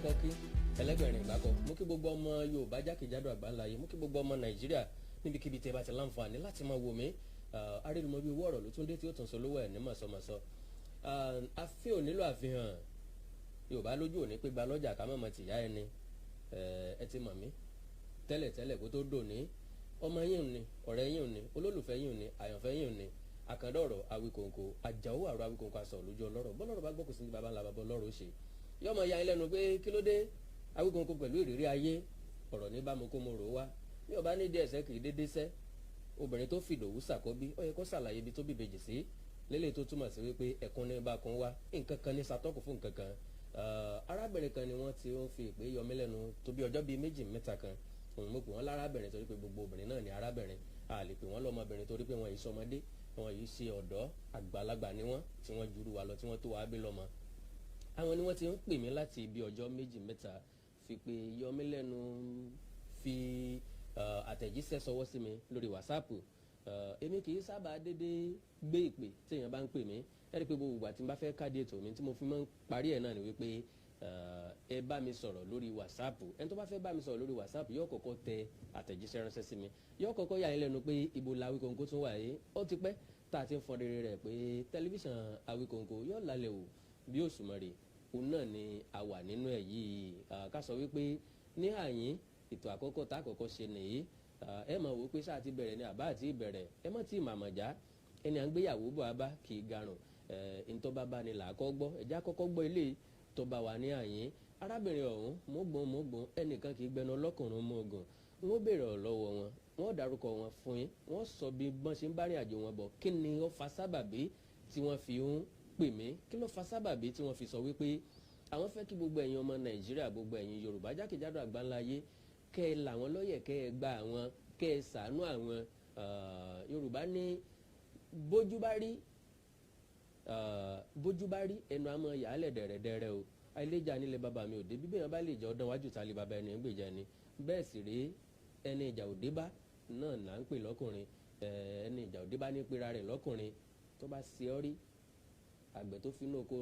kọ́kọ́ kí ẹlẹ́gbẹ̀rin ìgbàkọ̀ mú kí gbogbo ọmọ Yorùbá jákèjádò àgbáńláyé mú kí gbogbo ọmọ Nàìjíríà níbikíbi tẹ́ bá ti láǹfààní láti máa wò mí arínumọ bíi owó ọ̀rọ̀ ló tún dé tí ó tún sọ lówó ẹ̀ ní mọ̀sọ̀mọ̀sọ afẹ́ ò nílò àfihàn Yorùbá lójú òní pé gba lọ́jà ká mọ̀mọ́ tìyá ẹni ẹ ti mọ̀ mí tẹ́lẹ̀tẹ́lẹ̀ kó tó dòní ọmọ yín ni ọ̀rẹ́ yín ni olólùfẹ́ yín ni àyànfẹ́ yín ni àkàndọ̀rọ̀ Awíkòǹkò àjàó àrò Awíkòǹkò aṣọ lójú ọlọ́rọ̀ bọ́lọ́rọ̀ bá gbọ́kùn sí ní baba ńlá baba ọlọ́rọ̀ ṣe yọmọ ya ilé nu pé kí ló dé Awíkòǹkò pẹ̀lú ìrírí ayé ọ̀rọ̀ ní bámu kó mo rò wá ní ọba ní díẹ̀ sẹ́ kì í dédé sẹ́ obìnrin tó fìdòwú sàkọ́bí ó yẹ kó ṣàlàyé ibi tó bìbejì sí lélẹ̀ tó túmọ̀ sí wípé ẹ̀kún ní bá kún wá nǹkan kan ní satọ́kù fún nǹkan kan arábìnrin kan ni wọ́n ti ń fi ìpè yọmí lẹ́nu tó bí ọjọ́ bíi méjì mẹ́ta kan òun mo pè wọ́n lárábìnrin torí pé gbogbo obìnrin náà ni arábìnrin a lè pè wọ́n lọ́mọbìnrin torí pé wọ́n yìí sọmọdé wọn yìí ṣe ọ̀dọ́ àgbàlagbà ni wọ́n tí wọ́n juru wa lọ tí wọ́n tó wá bí lọ́mọ. àwọn ni wọ́n ti ń pè mí láti ibi ọjọ́ méjì mẹ́ta fi pé yọmí lẹ́nu fi àtẹ̀jíṣẹ́ sọwọ́ sí mi lórí WhatsApp èmi kì í sábà dédé gbé ìpè téèyàn bá ń pè mí ẹ rí i pé gbogbo ìgbà tí n bá fẹ́ káàdì ètò mi tí mo fi máa ń parí ẹ̀ náà ni wípé ẹ bá mi sọ̀rọ̀ lórí WhatsApp ẹni tó bá fẹ́ bá mi sọ̀rọ̀ lórí WhatsApp yóò kọ́kọ́ tẹ àtẹ̀jíṣẹ́ ránṣẹ́ sí mi yóò kọ́kọ́ yà yín lẹ́nu pé ibo la Awíkòǹkò tún wà yìí ó ti pẹ́ tá a ti ń fọn rere rẹ̀ pé tẹlifíṣàn Awíkòǹkò yóò lálẹ́ o bí òṣùmàrè òun náà ni a wà nínú ẹ̀ yìí ká sọ wípé ní àyín ètò àkọ́kọ́ tá àkọ́kọ́ ṣe nìyí ẹ mọ̀ wò pé sáà ti bẹ̀rẹ̀ ni àbá àti ìbẹ̀rẹ̀ ẹ mọ̀ tí màmọ̀já ẹni à ń gbéyàwó bọ̀ abá kì í garùn ntọ́ bá bá ni là á kọ́ gbọ́ ẹ̀já kọ́kọ́ gbọ́ ilé tó bá wà ní àyín arábìnrin ọ̀hún mọ́gbọ́n ẹnìkan kì í gbẹnu ọlọ́kùnrin mọ́gàn wọ́n béèrè lọ́wọ́ wọn wọ́n dárúkọ wọn fún yín wọ́n sọ bí bọ́n ṣe ń bárìn àjò wọn bọ̀ kí ni ó fa sábàbí tí wọ́n fi ń pè mí kí ló fa sábàbí tí wọ́n fi sọ wípé àwọn fẹ́ kí gbogbo ẹ̀yin ọmọ Nàìjíríà gbogbo ẹ̀yin Yorùbá jákèjádò àgbáńláyé kẹ́ ẹ là wọ́n lọ́yẹ̀ kẹ́ ẹ gba àwọn kẹ́ ẹ ṣàánú àwọn Yorùbá ní bójú bá rí ẹnu àmọ́ yàálẹ̀ dẹ̀rẹ̀dẹ̀rẹ̀ o àìlèjà nílẹ̀ bàbá mi ò dé bíbí yẹn bá lè jẹ́ ọdún wájú ta lè bàbá ẹni ń gbèjà ni bẹ́ẹ̀ sì rèé ẹni ìjà òde bá náà là ń pè lọ́kùnrin ẹni ìjà òde bá ní pera rẹ̀ lọ́kùnrin tó bá ṣe ọ́ rí àgbẹ̀ tó finú oko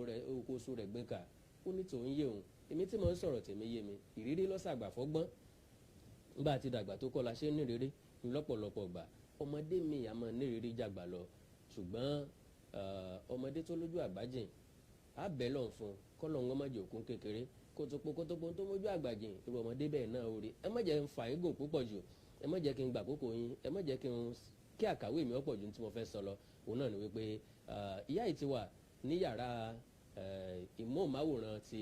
oṣù rẹ̀ gbé kà ó ní tòun yé òun èmi tí mo ń sọ̀rọ̀ tèmi yé mi ìrírí lọ́sàgbà fọ́gbọ́n nígbà tí dàgbà tó kọ́ la ṣe ń nírìírí lọ́pọ̀lọpọ̀ gbà ọmọdé mi àmọ́ nírìírí jàgbà lọ ṣùgbọ́n ọmọdé tó lójú àgbájìn á bẹ̀ lọ́n fún kọ́lọ́ngọ́ má jẹ́ òkun kékeré kótópó tó mójú àgbàjìn irú ọmọdé bẹ́ẹ̀ náà ó rí ẹ má jẹ́ ń fa igùn púpọ̀ jù ẹ má jẹ́ kí n gbà kókó yín ẹ má jẹ́ kí àkàwé mi ọ̀pọ̀ ju tí mo fẹ́ sọ lọ òun náà ni wípé ìyá yìí ti wà ní yàrá ìmọ̀ọ́máwòrán ti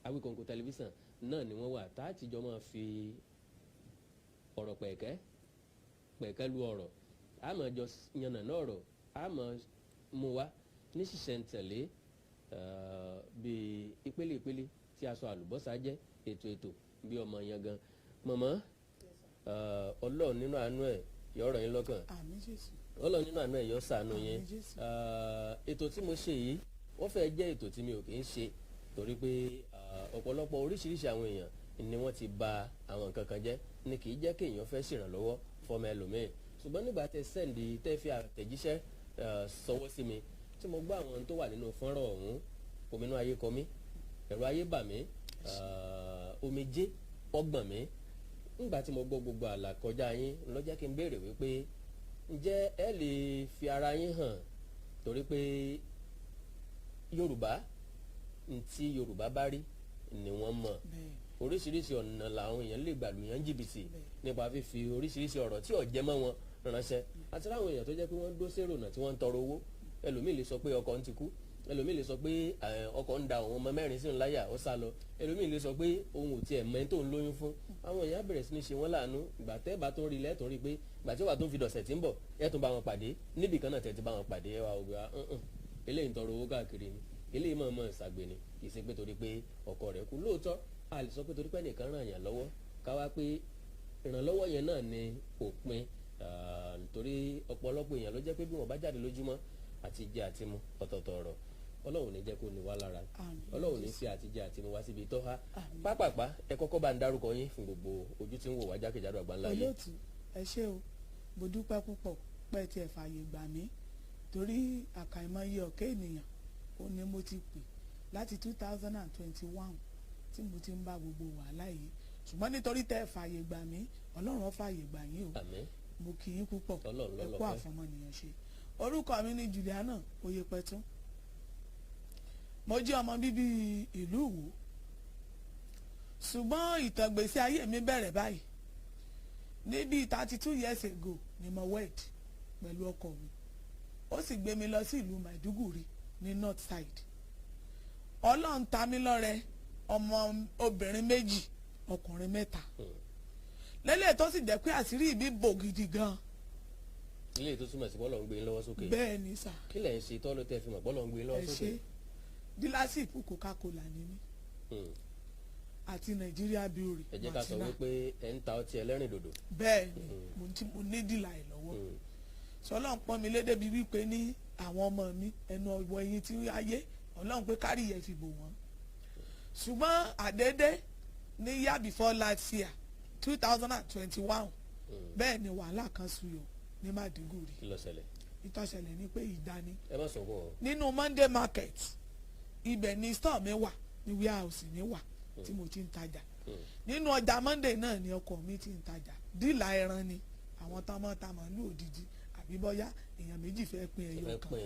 Awíkòǹkò tẹlifíṣàn náà ni wọ́n wà tá a ti jọ máa fi ọ̀rọ̀ pẹ̀kẹ́ lu ọ̀rọ̀ àmọ́ jọ yànnàná ọ̀rọ̀ àmọ́ mú wa ní ṣísẹ̀ntẹ̀lé bíi ìpele tí aṣọ àlùbọ́sà jẹ́ ètò bí ọmọ yẹn gan mọ̀mọ́ Ọlọ́run nínú àánú ẹ̀ yọ ọ̀rọ̀ yín lọ́kàn Ọlọ́run nínú àánú ẹ̀ yọ ṣàánú yín ètò tí mo ṣe yìí wọ́n fẹ́ jẹ́ ètò tí mi ò kì í ṣe torí pé ọ̀pọ̀lọpọ̀ oríṣiríṣi àwọn èèyàn ni wọ́n ti bà àwọn nǹkan kan jẹ́ ni kì í jẹ́ kí èèyàn fẹ́ ṣèrànlọ́wọ́ fọmọ ẹlòmíì ṣùgbọ́n nígbà tẹ́ sẹ́ǹdì tẹ́ fi àtẹ̀jíṣẹ́ sọwọ́ sí mi tí mo gbọ́ àwọn tó wà nínú fọ́nrán ọ̀hún ominú ayé kọ mí ẹ̀rọ ayé bà mí omijé ọgbọ̀n mi nígbà tí mo gbọ́ gbogbo àlàkọjá yín ló jẹ́ kí n béèrè wípé ǹjẹ́ ẹ lè fi ara yín hàn torí pé Yorùbá ntí Yorùbá bá rí ni wọ́n mọ̀ oríṣiríṣi ọ̀nà làwọn èèyàn lè gbàlù yàn jìbìtì nípa fífi oríṣiríṣi ọ̀rọ̀ tí ò jẹ́ mọ́ wọn ránṣẹ́ àti láwọn èèyàn tó jẹ́ pé wọ́n dó sérò náà tí wọ́n ń tọrọ owó ẹlòmíì lè sọ pé ọkọ ń ti kú ẹlòmíì lè sọ pé ọkọ ń da àwọn ọmọ mẹ́rin sínú láyà ó sá lọ ẹlòmíì lè sọ pé òun ò tiẹ̀ mẹ́ tó ń lóyún fún àwọn èèyàn bẹ̀rẹ̀ sí ní ṣe wọ́n láàánú ìgbà tẹ́ bá tó rí lẹ́tọ̀ọ́ rí pé ìgbà tí ó wà tó ń fi dọ̀sẹ̀ tí ń bọ̀ ẹ̀ tún bá wọn pàdé níbì kan náà tẹ̀ ti bá wọn pàdé ẹ̀ wá ògbà eléyìí ń tọrọ owó káàkiri ni eléyìí mọ̀ ìsàgbè ni kì í ṣe pé torí pé ọkọ rẹ̀ kú lóòótọ́ a lè sọ pé torí pé nìkan ràn yàn lọ́wọ́ káwá pé ìrànlọ́wọ́ yẹn náà ni òpin nítorí ọ̀pọ̀lọpọ̀ èèyàn ló jẹ́ pé bí wọ́n bá jáde lójúmọ́ àti jẹ àti mu ọ̀tọ̀ọ̀tọ̀ ọ̀rọ̀ Ọlọ́run ní jẹ́ kó ní wá lára Ọlọ́run ní fi àti jẹ àti mu wá síbi tó há pápápá ẹ kọ́kọ́ bá ń dárúkọ yín fún gbogbo ojú tí ń wò wá jákèjádò àgbáńlá yìí. olóòtú ẹ ṣé o mo dúpẹ́ púpọ̀ pẹ́ tí ẹ fààyè gbà mí torí àkàìmọye ọ̀kẹ́ ènìyàn ó ní mo ti pè láti 2021 tí mo ti ń bá gbogbo wàhálà yìí ṣùgbọ́n nítorí tẹ́ ẹ fààyè gbà mí Ọlọ́run ó fààyè gbà yín o mo kì í púpọ̀ ẹ kú àfọmọnìyàn ṣe orúkọ mi ni Juliana Oyèpẹ̀tún mo jẹ́ ọmọ bíbí ìlú Ìwó ṣùgbọ́n ìtàngbèsè ayé mi bẹ̀rẹ̀ báyìí níbi 32 years ago ni mo wed pẹ̀lú ọkọ mi ó sì gbé mi lọ sí ìlú Maiduguri ní north side Ọlọ́run ta mí lọ́rẹ ọmọ obìnrin 2 ọkùnrin 3 lélẹ̀ tó sì jẹ́ pé àṣírí mi bò gidi gan. ilé tó túmọ̀ sí bọ́ọ̀lù ń gbé yín lọ́wọ́ sókè. bẹ́ẹ̀ ni sà. kí lẹ̀ ń ṣe tọ́lú tẹ́ fi mọ̀ bọ́ọ̀lù ń gbé yín lọ́wọ́ sókè. ẹ ṣe dílásìpù Coca-Cola ni mí àti Nàìjíríà brewery. ẹ jẹ́ ká sọ wípé ẹ ń ta ọtí ẹlẹ́rìn dòdò. bẹ́ẹ̀ ni mo ní dìlà ẹ̀ lọ́wọ́ sọlọ́n pọ́n mi lédè bíi wípé ní àwọn ọmọ mi ẹnu ọ̀wọ́ ẹyin tí ayé Ọlọ́run pé kárí yẹn fi bò wọ́n ṣùgbọ́n àdédé ní year before last year 2021 bẹ́ẹ̀ ni wàhálà kan súyọ ní Maiduguri. kí ló ṣẹlẹ̀? ìtọ́ṣẹlẹ̀ ni pé ìdání. ẹ má sọ fún ọ. nínú Monday market ibẹ̀ ni store mi wà ní warehouse mi wà tí mo ti ń tajà nínú ọjà Monday náà ni ọkọ mi ti ń tajà dílà ẹran ni àwọn tọmọ tamọ lù òdìdí àbí bọ́yá èèyàn méjì fẹ́ pín ẹyọ kan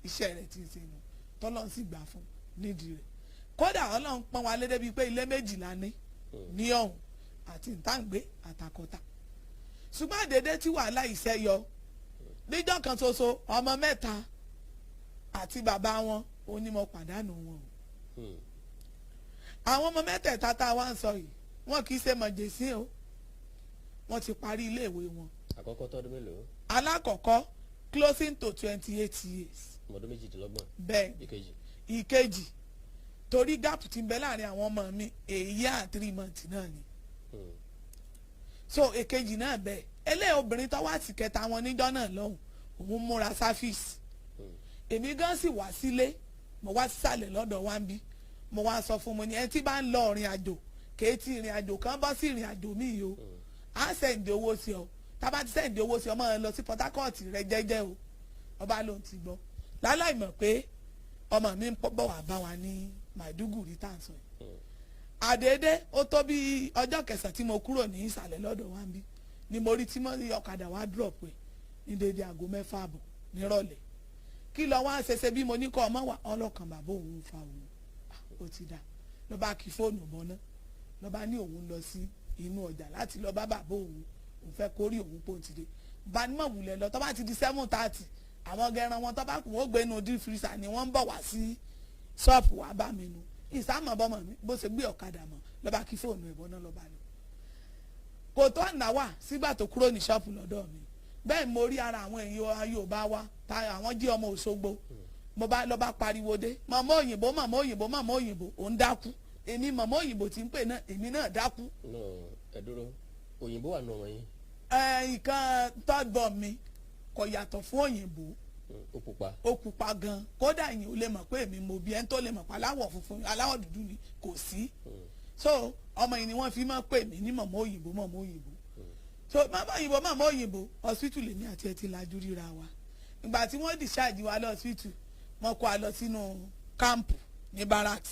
iṣẹ́ rẹ̀ ti ṣe nù tọ́lọ́n sì gbà fún nídìí rẹ̀ kódà Ọlọ́run pọ́n wa lédè bíi pé ilé 12 ní ọ̀hún àti ntàǹgbé àtàkọ́tà ṣùgbọ́n àdédé tí wàhálà iṣẹ́ yọ níjọ́ kan ṣoṣo ọmọ 3 àti bàbá wọn ó ní mo pàdánù wọn o àwọn ọmọ 3 tá a wá ń sọ yìí wọn kì í ṣe mọ̀jẹ̀sí o wọ́n ti parí iléèwé wọn. àkọ́kọ́ tọ́dún mélòó? alákọ̀ọ́kọ́ closing to 28 years. ọmọdún 28. bẹ́ẹ̀ ìkejì torí gap ti ń bẹ láàrin àwọn ọmọ mi èyí à 3 months náà ni. so èkejì náà bẹ́ẹ̀ eléyìí obìnrin tó wá sí kẹta wọn níjọ́ náà lọ́hùn òun múra sáfíìsì èmi gan sì wá sílé mo wá sísàlẹ̀ lọ́dọ̀ wá ń bí mo wá sọ fún mo ní ẹni tí bá ń lọ ìrìn àjò kéétì ìrìn àjò kan bọ́ sí ìrìn àjò míì o á sẹ̀ǹdì owó sí ọ tábà ti sẹ̀ǹdì owó sí ọ máa lọ sí Port Harcourt rẹ jẹ́jẹ́ o ọba ló ń ti gbọ́ láláì mọ̀ pé ọmọ mi ń bọ̀ wá bá wa ní Maiduguri tá à ń sọ yìí àdédé ó tó bí ọjọ́ kẹsàn-án tí mo kúrò ní ìsàlẹ̀ lọ́dọ̀ wa ń bí ni mo rí tí mo rí ọ̀kadà wa drop ẹ̀ ní dédé aago 6 àbọ̀ nírọ̀lẹ́ kí lọ wá ṣẹṣẹ bí mo ní kọ́ ọmọ wa ọlọ́kan bàbá òun fa òun ó ti dà ló bá kí fóònù bọ́ná ló bá ní òun lọ sí inú ọjà láti lọ bá bàbá òun fẹ́ kórè òun pò ti dé bá ní mọ̀ wulẹ̀ lọ tó bá ti di 7:30 àwọn gẹran wọn tó bá kù wọ́n gbé inú deep freezer ni wọ́n ń bọ̀ wá sí ṣọ́ọ̀pù wa bá mi nu ìsámọ̀ bọ́mọ̀ mi bó ṣe gbé ọ̀kadà mọ̀ ló bá kí fóònù ẹ̀ bọ́ná ló bá lọ kò tó àná wà sígbà tó kúrò ní ṣọ́ọ̀pù lọ́dọ̀ mi bẹ́ẹ̀ mo rí ara àwọn èèyàn Yorùbá wa àwọn jí ọmọ Òṣogbo mo bá lọ bá pariwo dé màmá òyìnbó màmá òyìnbó màmá òyìnbó òun dákú èmi màmá òyìnbó tí ń pè náà èmi náà dákú. ẹ dúró òyìnbó wà nù ọmọ yín. nǹkan third born mi kò yàtọ̀ fún òyìnbó. ó pupa. ó pupa gan kódà ìyẹn ò lè mọ̀ pé èmi mo bí ẹni tó lè mọ̀ pé aláwọ̀ funfun aláwọ̀ dúdú ni kò sí. so ọmọ yìí ni wọ́n fi máa pè mí ní màmá òyìnbó màmá òyìnbó. so màmá òyìnbó hospital lèmi àti ẹ ti lajú ríra wa ìgbà tí wọ́n discharge wa lọ hospital wọ́n kó a lọ sínú kámpù ní barracks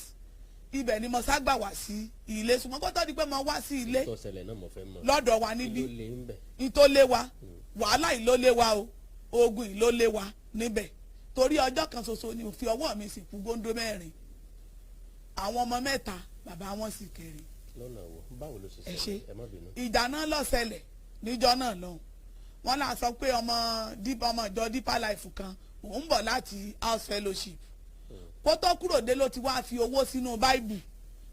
ibẹ̀ ni mo ságbà wá sí ilé ṣùgbọ́n kó tó di pé mo wá sí ilé lọ́dọ̀ wa níbí ìtòlé wa wàhálà ìlólé wa o ogun ìlólé wa níbẹ̀ torí ọjọ́ kan ṣoṣo ni òfin ọwọ́ mi sì kú góńdó 4 àwọn ọmọ 3 bàbá wọn sì kéré. lọ́nà wo báwo ló ṣe ṣẹlẹ̀ ẹ má bínú. ìjà náà ló ṣẹlẹ̀ níjọ́ náà lọ́hùn wọ́n náà sọ pé ọmọ ìjọ Deeper Life kan òun bọ̀ láti house fellowship kó tó kúrò dé ló ti wá fi owó sínú báìbù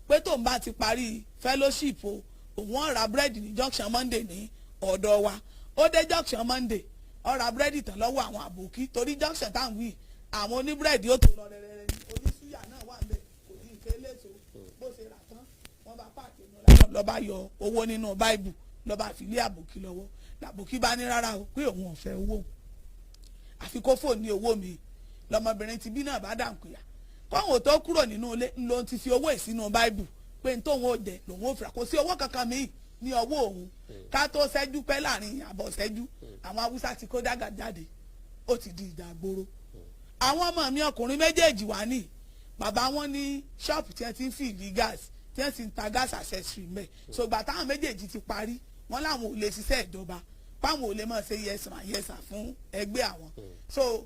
pé tóun bá ti parí fellowship o òun ra búrẹ́dì ní junction Monday ní ọ̀dọ̀ wa ó dé junction Monday ó ra búrẹ́dì tán lọ́wọ́ àwọn àbòkí torí junction táwọn wí àwọn oníbúrẹ́dì ó tó lọ rẹ̀rẹ̀rẹ̀ ní oníṣúyà náà wà ń bẹ̀ kò ní ìfẹ́ léṣo bó ṣe rà tán wọ́n bá pààkì inú lọ́ bá yọ owó nínú báìbù lọ́ bá fi lé àbòkí lọ́wọ́ làbòkí bá ní rárá o pé òun ò fẹ́ owó àfi kó fóònù ní owó mi lọmọbìnrin ti bí náà bá dànkúyà kóhùn tó kúrò nínú ilé ló ti fi owó ìsínú báìbù pé n tóun ò jẹ lòun ò fira kò sí owó kankan míì ní ọwọ́ òun ká tó ṣẹ́jú pẹ́ láàrin àbọ̀ ṣẹ́jú àwọn haúsá ti kó dágà jáde ó ti di ìjà gbòòrò àwọn ọmọ mi ọkùnrin méjèèjì wà ní bàbá wọn ní ṣọ́ọ̀pù tí wọ́n ti ń fi ìlí gáàsì tí wọ́n ti ń ta gas accessory mbẹ̀ so ìgbà táwọn méjèèjì ti parí wọ́n láwọn ò lè ṣiṣẹ́ ìjọba páwọn ò lè máa ṣe yẹsà fún ẹgbẹ́ àwọn so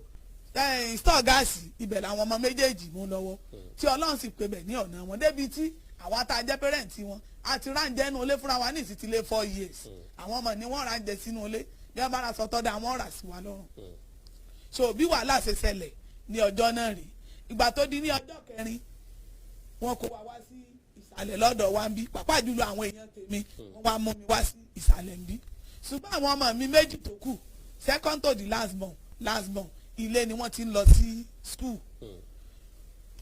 store gáàsì ibẹ̀ làwọn ọmọ méjèèjì mú lọ́wọ́ tí Ọlọ́run sì pè bẹ̀ ní ọ̀nà wọn débi tí àwa tá a jẹ́ pẹ́rẹ́ǹtì wọn àti ráńjẹ́ inú ilé fúnra wa ní ìsìtìlẹ̀ 4 years àwọn ọmọ ni wọ́n ráńjẹ sínú ilé bí wọ́n bá ra sọtọ́ dá wọ́n rà sí wa lọ́rùn so bí wàhálà ṣe ṣẹlẹ̀ ní ọjọ́ náà rí ìgbà tó di ní ọjọ́ kẹrin wọn kó wa wá sí ìsàlẹ̀ lọ́dọ̀ wa ń bí pàápàá jùlọ àwọn èèyàn tèmi wọ́n wá mú mi wá sí ìsàlẹ̀ ń bí ṣùgbọ́n àwọn ọmọ mi méjì tó kù second to the last born ilé ni wọ́n ti ń lọ sí school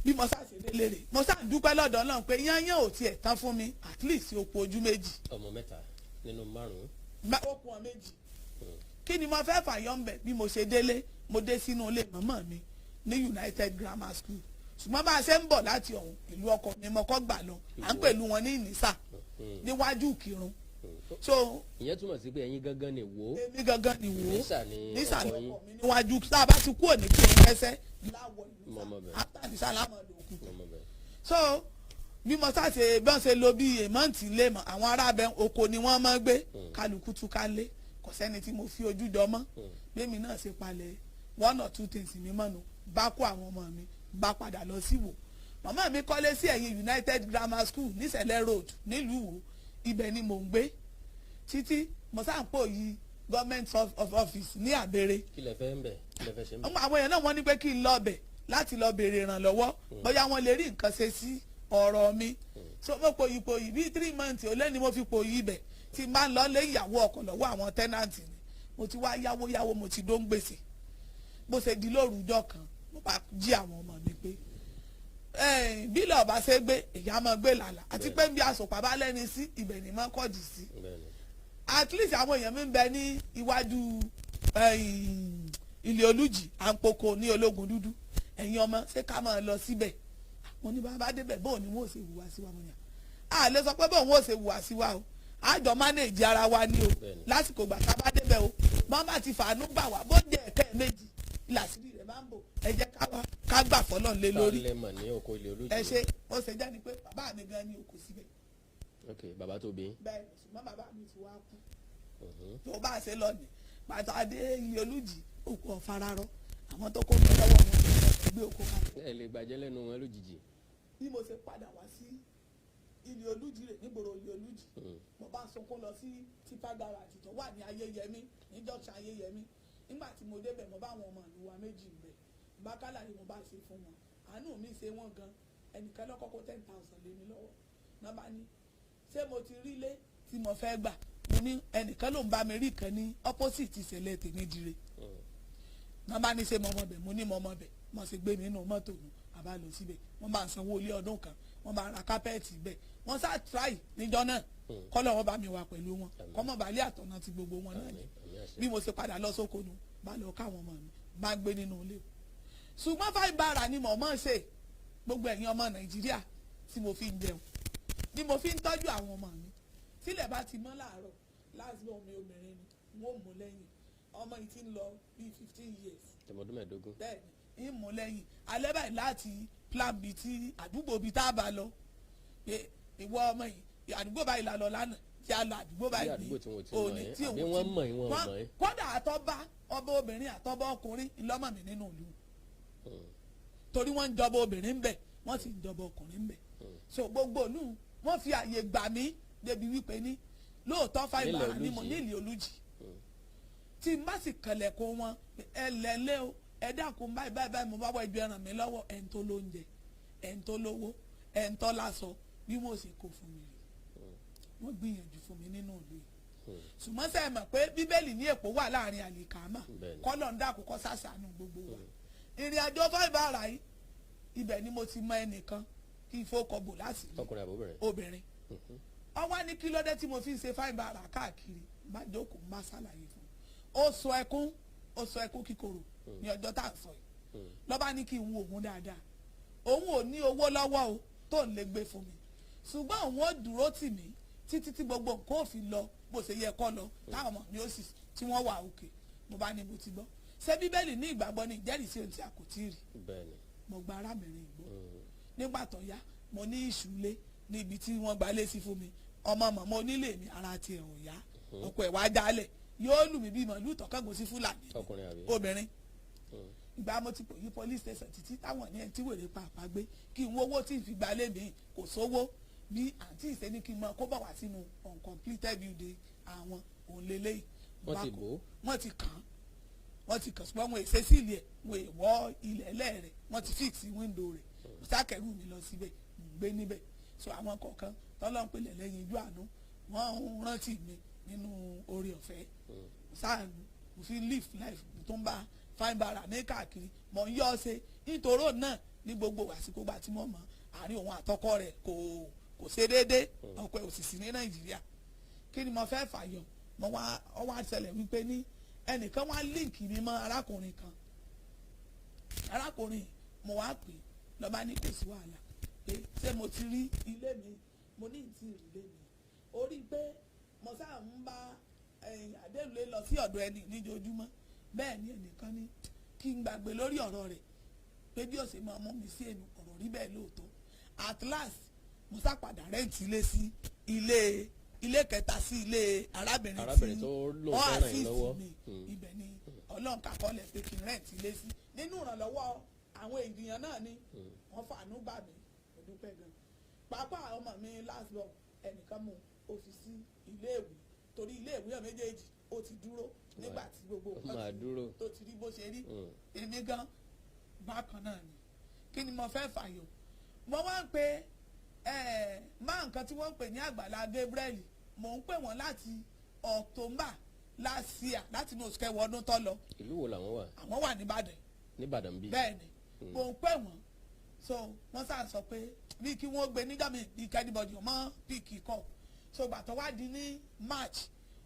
bí mo ṣáà ṣe délé rè mo ṣáà dúpẹ́ lọ́dọ̀ Ọlọ́run pé yányán ò tiẹ̀ tán fún mi at least okùn ojú méjì. ọmọ mẹ́ta nínú márùn-ún. okùn ọ méjì kí ni mo fẹ́ fàyọ́ ń bẹ̀ bí mo ṣe délé mo dé sínú ilé màmá mi ní United Grammar School ṣùgbọ́n bá a ṣe ń bọ̀ láti ọ̀hún ìlú ọkọ mi mo kọ́ gbà lọ à ń pẹ̀lú wọn ní Ìnísà níwájú Ìkírun so ìyẹn túmọ̀ sí pé ẹ̀yin gangan ni wò ó. èmi gangan ni wò ó Ìnísà ni ọkọ yín níwájú tá a bá ti kúrò ní Ìkírun fẹsẹ̀ láwọ̀ Ìnísà àtàdé sálámà lòkù. so bí mo ṣàṣe bí wọ́n ṣe lo bí èmọ́ǹtì lé mọ́ àwọn arábẹ́ oko ni wọ́n máa gbé kálukú túká lé kò sẹ́ni tí mo fi ojú jọ mọ́ bẹ́ẹ̀mi náà ṣe palẹ̀ 1 or 2 things mi mọ́nu bá kó àwọn ọmọ mi bá padà lọ sí Ìwó màmá mi kọ́lé sí ẹ̀yìn United Grammar School nísẹ̀lẹ̀ road nílùú Ìwó ibẹ̀ ni mò ń gbé títí mo sáà ń pò yí government of office ní Àbèrè. kí lẹ fẹ́ ń bẹ̀ kí lẹ fẹ́ ṣe ń bẹ̀. àwọn èèyàn náà wọ́n ní pé kí n lọ bẹ̀ láti lọ béèrè ìrànlọ́wọ́ bóyá wọ́n lè rí nǹkan ṣe sí ọ̀rọ̀ mi so mo pòyì bíi 3 months ó lé ní mo fi pòyì ibẹ̀ tí n bá ń lọ lé ìyàwó ọkọ lọ́wọ́ àwọn tẹ́nàntì ni mo ti wá yáwó mo ti dó ń gbèsè bó ṣe di lóru ọjọ́ kan mo bá jí àwọn ọmọ mi pé bílẹ̀ ọba ṣe gbé èyí máa gbé làlà àti pé bí asòpá bá lẹ́ni sí ibẹ̀ ni máa kọ́ọ̀dì sí at least àwọn èèyàn mi ń bẹ ní iwájú ilé olùjì à ń poko ní ológun dúdú ẹ̀yin ọmọ ṣé ká máa lọ síbẹ̀ mo ní bàbá débẹ̀ bóun ni wọ́n ò ṣe hùwà sí wa mo yàn á lè sọ pé bóun ò ṣe hùwà sí wa o àjọ manage ara wa ni o lásìkò gbà tá a bá débẹ̀ o màmá ti fàánú gbà wá bó jẹ́ ẹ̀kẹ́ méjì làṣírí rẹ̀ máa ń bò ẹ jẹ́ ká gbà fọlọ́n lé lórí ẹ ṣe ó ṣe jẹ́ ni pé bàbá mi gan ni oko síbẹ̀. ok bàbá tó bí. bẹ́ẹ̀ ṣùgbọ́n bàbá mi ti wá kú tó bá ṣe lọ ní pàtó adé ilé olùjì òkú ọ̀fararọ àwọn tó kó mi lọ́wọ́ wọn ẹgbẹ́ òkú kan. ẹ lè gbàjẹ́ lẹ́nu wọn lójijì. bí mo ṣe padà wá sí ilé olùjì rẹ̀ nígboro ilé olùjì mo bá sunkún lọ sí tipa garage tó wà ní Ayéyẹmí ní junction Ayéyẹmí nígbà tí mo débẹ̀ mo bá àwọn ọmọ ìlú wa méjì ń bẹ̀ bákálà ni mo bá ṣe fún wọn àánú mi ṣe wọ́n gan ẹnìkan lọ́kọ́ kó 10,000 lé mi lọ́wọ́ náà bá ní ṣé mo ti rí ilé tí mo fẹ́ gbà mo ní ẹnìkan ló ń bá mi rí kan ní opposite ìṣẹ̀lẹ̀ tèmi dire náà bá ní ṣe mọ ọmọ bẹ̀ mo ní mọ ọmọ bẹ̀ mo sì gbé mi nínú mọ́tò mi àbá lọ síbẹ̀ wọ́n bá ń sanwó ilé ọdún kan wọ́n bá ra kápẹ́ẹ̀tì bẹ́ẹ̀ wọ́n sá try níjọ́ náà kọ́lọ̀ wọn bá mi wà pẹ̀lú wọn kọ́mọ̀ balẹ̀ àtọ̀nà ti gbogbo wọn náà ni bí mo ṣe padà lọ sóko nu bá lọ káwọn ọmọ mi bá gbé nínú ilé ṣùgbọ́n fáìbára ni mò ń ṣe gbogbo ẹ̀yin ọmọ Nàìjíríà tí mo fi ń jẹun ni mo fi ń tọ́jú àwọn ọmọ mi tílẹ̀ bá ti mọ́ láàárọ̀ láàzọ́ mi obìnrin ni wọ́n mú lẹ́yìn ọmọ yìí ti ń lọ bíi 15 years. tẹmọdún mẹ́ẹ̀ẹ́dógún. bẹ́ẹ̀ni ń mú lẹ́yìn alẹ́ báyìí láti plan bíi ti àdúgbò bíi tá a bá lọ pé ìwọ ọmọ yìí àdúgbò báyìí la lọ lánàá tí a lọ àdúgbò báyìí ní òní tí òun ti mọ̀ kódà àtọ́bá ọba obìnrin àtọ́bá ọkùnrin ńlọ́mọ̀ mi nínú ìlú torí wọ́n ń jọba obìnrin ń bẹ̀ wọ́n sì ń jọba ọkùnrin ń bẹ̀ so gbogbo ìlú wọ́n fi àyè gbà mí débi wípé ní lóòótọ́ fáìbára ni mo nílì olùjì tí n bá sì kẹlẹ̀kùn wọn ẹ lẹ́lẹ́ o ẹ dákun báyìí mo bá wọ ibi ẹran mi lọ́wọ́ ẹ̀ ń tó lóúnjẹ ẹ̀ ń tó lówó ẹ̀ ń tó láṣọ bí mo sì kó fún mi rè wọ́n gbìyànjú fún mi nínú ìlú yìí ṣùgbọ́n sẹ́ẹ̀ mọ̀ pé bíbélì ní èpò wà láàrin àlìkámà kọ́lọ̀ ń dàkú kọ́ sàṣàánú gbogbo wa ìrìn àjò fáìbára yìí ibẹ̀ ni mo ti mọ ẹnìkan kí n fọkọ̀ bò láti rí obìnrin ọwọ́ ní kí ló dé tí mo fi ń ṣe fáìbára káàkiri bá jókòó bá ṣàlàyé fún ó sọ ẹkún kíkorò ní ọjọ́ tá à ń sọ yìí lọ́ba ní kí n wo òun dáadáa òun ò ní owó lọ́wọ́ o tó ń lè gbé fún mi ṣùgbọ́n òun ó dúró tì mí títí tí gbogbo nǹkan ò fi lọ bó ṣe yẹ kọ́ lọ táwọn ọmọ mi ó sì tí wọ́n wà òkè mo bá ní mo ti gbọ́ ṣé bíbélì ní ìgbàgbọ́ ní ìjẹ́rìísí ohun tí a kò tí ì rí mo gba arábìnrin ìgbọ́ nígbà tó yá mo ní ìṣúlé níbi tí wọ́n gbalé sí fún mi ọmọ màmá onílé mi ara tiẹ̀ ò yá ọkọ ẹ̀ wá jálẹ̀ yóò lù mí bí màálù tọ́kàngó sí fúlàní obìnrin ìgbà mo ti pò yí police station títí táwọn ní ẹni tí wèrè pàápàá gbé kí n wówó tí n fi gbalé mi kò sówó bí àǹtí ìṣe ní kí n mọ kó bọ̀ wá sínú uncompleted building àwọn òun lélẹ́yìí wọ́n ti kàn ṣùgbọ́n wọn èsè sí ilé ẹ̀ wọn èèwọ̀ ilẹ̀ ẹlẹ́rẹ̀ wọ́n ti fix window rẹ̀ mo sákẹ́rù mi lọ síbẹ̀ mo gbé níbẹ̀ so àwọn kọ̀ọ̀kan tọ́lọ́n pèlè lẹ́yìn ijó àánú wọ́n ń rántí mi nínú oore ọ̀fẹ́ sáà mo fi live life tó ń bá fine bara ní káàkiri mo ń yọ́ ọ ṣe nítorò náà ní gbogbo àsìkò gbà tí mo mọ̀ àárín òun àtọkọ rẹ̀ kò ṣe déédé ọkọ ẹ̀ òṣìṣì ní Nàìjíríà kí ni mo fẹ́ fàyọ mo wá ọwọ́ àṣẹlẹ̀ wípé ní ẹnìkan wá líǹkì mi mọ́ arákùnrin kan arákùnrin mo wá pè lọ́ba ní kò sí wàhálà pé ṣé mo ti rí ilé mi mo ní ìtì ilé mi ó rí pé mo sáà ń bá àdéhùn lọ sí ọ̀dọ̀ ẹni níjojúmọ́ bẹ́ẹ̀ ni ẹnìkan ní kí n gbàgbé lórí ọ̀rọ̀ rẹ̀ pé bí ó ṣe máa mú mi sí ẹnu ọ̀rọ̀ rí bẹ́ẹ̀ lóòótọ́ at last mo sá padà rẹ́ǹtì ilé sí ilé kẹta sí ilé arábìnrin tí wọ́n àṣìṣì mi ibẹ̀ ni ọlọ́run kàkọ́lẹ̀ pé kí n rẹ́ǹtì ilé sí nínú ìrànlọ́wọ́ àwọn ènìyàn náà ni wọ́n fàánú gbà mí mo dúpẹ́ gan pàápàá ọmọ mi last born ẹnìkan mú òfìsí iléèwé torí iléèwé ẹ̀ méjèèjì ó ti dúró nígbà tí gbogbo nǹkan tó ti rí bó ṣe rí èmi gan bákan náà ni kí ni mo fẹ́ fàyọ mo wá ń pe máa nǹkan tí wọ́n ń pè ní Àgbàlá Gabriel mò ń pè wọ́n láti October last year láti inú oṣù kẹwàá ọdún tó lọ. ìlú wo làwọn wà. àwọn wà nìbàdàn. nìbàdàn bí. bẹ́ẹ̀ ni mò ń pè wọ́n so wọ́n sá sọ pé bí kí wọ́n gbé nígbà mi bí kẹ́nìbọ̀dì ọmọ píìkì kọ́ so gbàtọ́ wá di ní March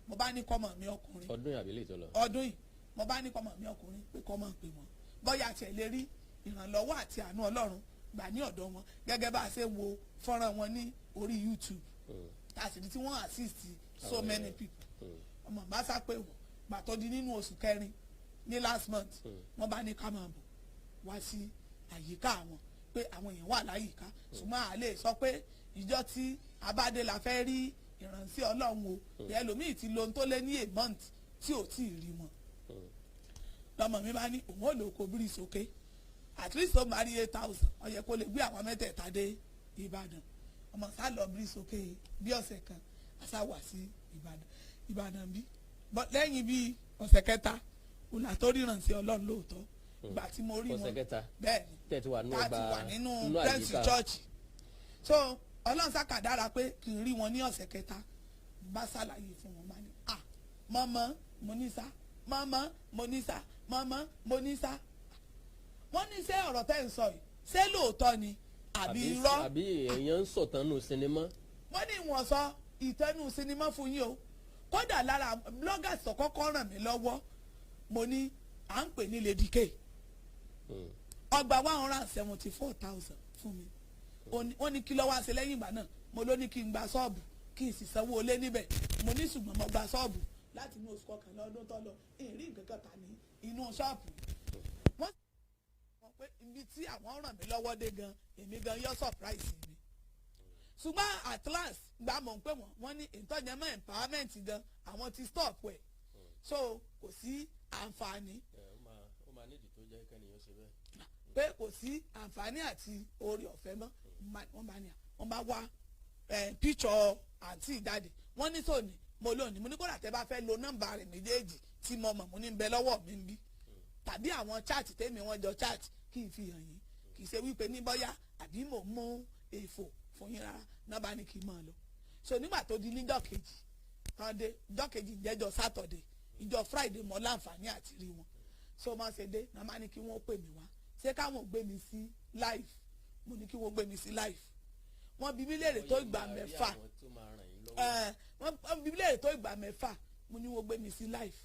mo bá ní kọ́mọ mi ọkùnrin. ọdún yìí àbílẹ̀ tó lọ. ọdún yìí mo bá ní kọ́mọ mi ọkùnrin pé kọ́mọ pè wọ́n bọ́yá tiẹ̀ lè rí ìrànlọ́wọ́ àti àánú Ọlọ́run gbà ní ọ̀dọ̀ wọn gẹ́gẹ́ bá a ṣe wo fọ́nrán wọn ní orí YouTube àṣírí tí wọ́n assist so many people ọmọ bá sá pé wọ́n gbà tó di nínú oṣù kẹrin ní last month wọ́n bá ní ká máa bọ̀ wá sí àyíká wọn pé àwọn èèyàn wà láyìíká ṣùgbọ́n a lè sọ pé ìjọ tí abádé la fẹ́ rí ìrànṣẹ́ Ọlọ́run o ẹlòmíì ti lo ohun tó lé ní a month tí ò tí ì rí wọn lọmọ mi bá ní òun ò lò kó bírí sókè at least ó máa rí 8,000 ó yẹ kó lè gbé àwọn mẹ́tẹ̀ẹ̀ta dé Ìbàdàn ọmọ sá lọ bírí sókè bí ọ̀sẹ̀ kan àṣà wà sí Ìbàdàn bí lẹ́yìn bí ọ̀sẹ̀ kẹta òun tó rí ìrànṣẹ́ Ọlọ́run lóòótọ́ ìgbà tí mo rí wọn bẹ́ẹ̀ ni tẹ́tí wà nínú tẹ́ǹsì church so Ọlọ́run sákàdára pé kì í rí wọn ní ọ̀sẹ̀ kẹta bá ṣàlàyé fún wọn máa ní mọ́mọ́ mo ní sá mọ́mọ́ mo ní sá mọ́mọ́ mo ní sá wọ́n ní ṣé ọ̀rọ̀ tẹ́ ń sọ yìí ṣé lóòótọ́ ni àbí irọ́ àbí èèyàn ń sọ̀tánù sinimá. wọ́n ní ìwọ̀n sọ ìtẹ́nu sinimá fún yín o kódà lára bloggers tó kọ́kọ́ ràn mí lọ́wọ́ mo ní à ń pè ní Lady K ọgbà 174,000 fún mi wọ́n ní kí ló wá ṣe lẹ́yìn ìgbà náà mo ló ní kí n gba ṣọ́ọ̀bù kí n sì sanwó olé níbẹ̀ mo ní ṣùgbọ́n mo gba ṣọ́ọ̀bù láti inú oṣù kọkànlá ọdún tó lọ ìrí nǹkan kan kà ní inú ṣọ́ọ̀bù wọ́n sọ pé ibi tí àwọn ràn mí lọ́wọ́ dé gan èmi gan yọ surprise mi ṣùgbọ́n at last gba mọ̀ pé wọ́n ní ìtọ́jẹ́mọ́ empowerment gan àwọn ti stop ẹ̀ so kò sí àǹfààní. ó máa nídìí tó jẹ́ kẹ́niyàn ṣe bẹ́ẹ̀. pé kò sí àǹfààní àti oore ọ̀fẹ́ mọ́ wọ́n bá wá píṣọ àǹtí ìjáde wọ́n ní sóòní mo lónìí mo ní kódà tẹ́ bá fẹ́ lo nọ́mbà rẹ̀ méjèèjì tí mo mọ̀ mo ní bẹ lọ́wọ́ mi ń bí tàbí àwọn chat tèmi wọ́n jọ chat kí n fi hàn yín kì í ṣe wípé ní bọ́yá àbí mò ń mú èèfò fún yín rárá nọ́mbà ni kì í máa lọ so nígbà tó di níjọ́ kejì ìjọ́ kejì ìjẹ́jọ́ Saturday ìjọ́ Friday mo láǹfààní àti rí wọn so máa ṣe dé náà máa ní kí wọ́n pè mí wá ṣé káwọn gbé mi sí live mo ní kí wọ́n gbé mi sí live wọ́n bi mí léèrè tó ìgbà mẹ́fà wọ́n bi mí léèrè tó ìgbà mẹ́fà mo ní wọ́n gbé mi sí live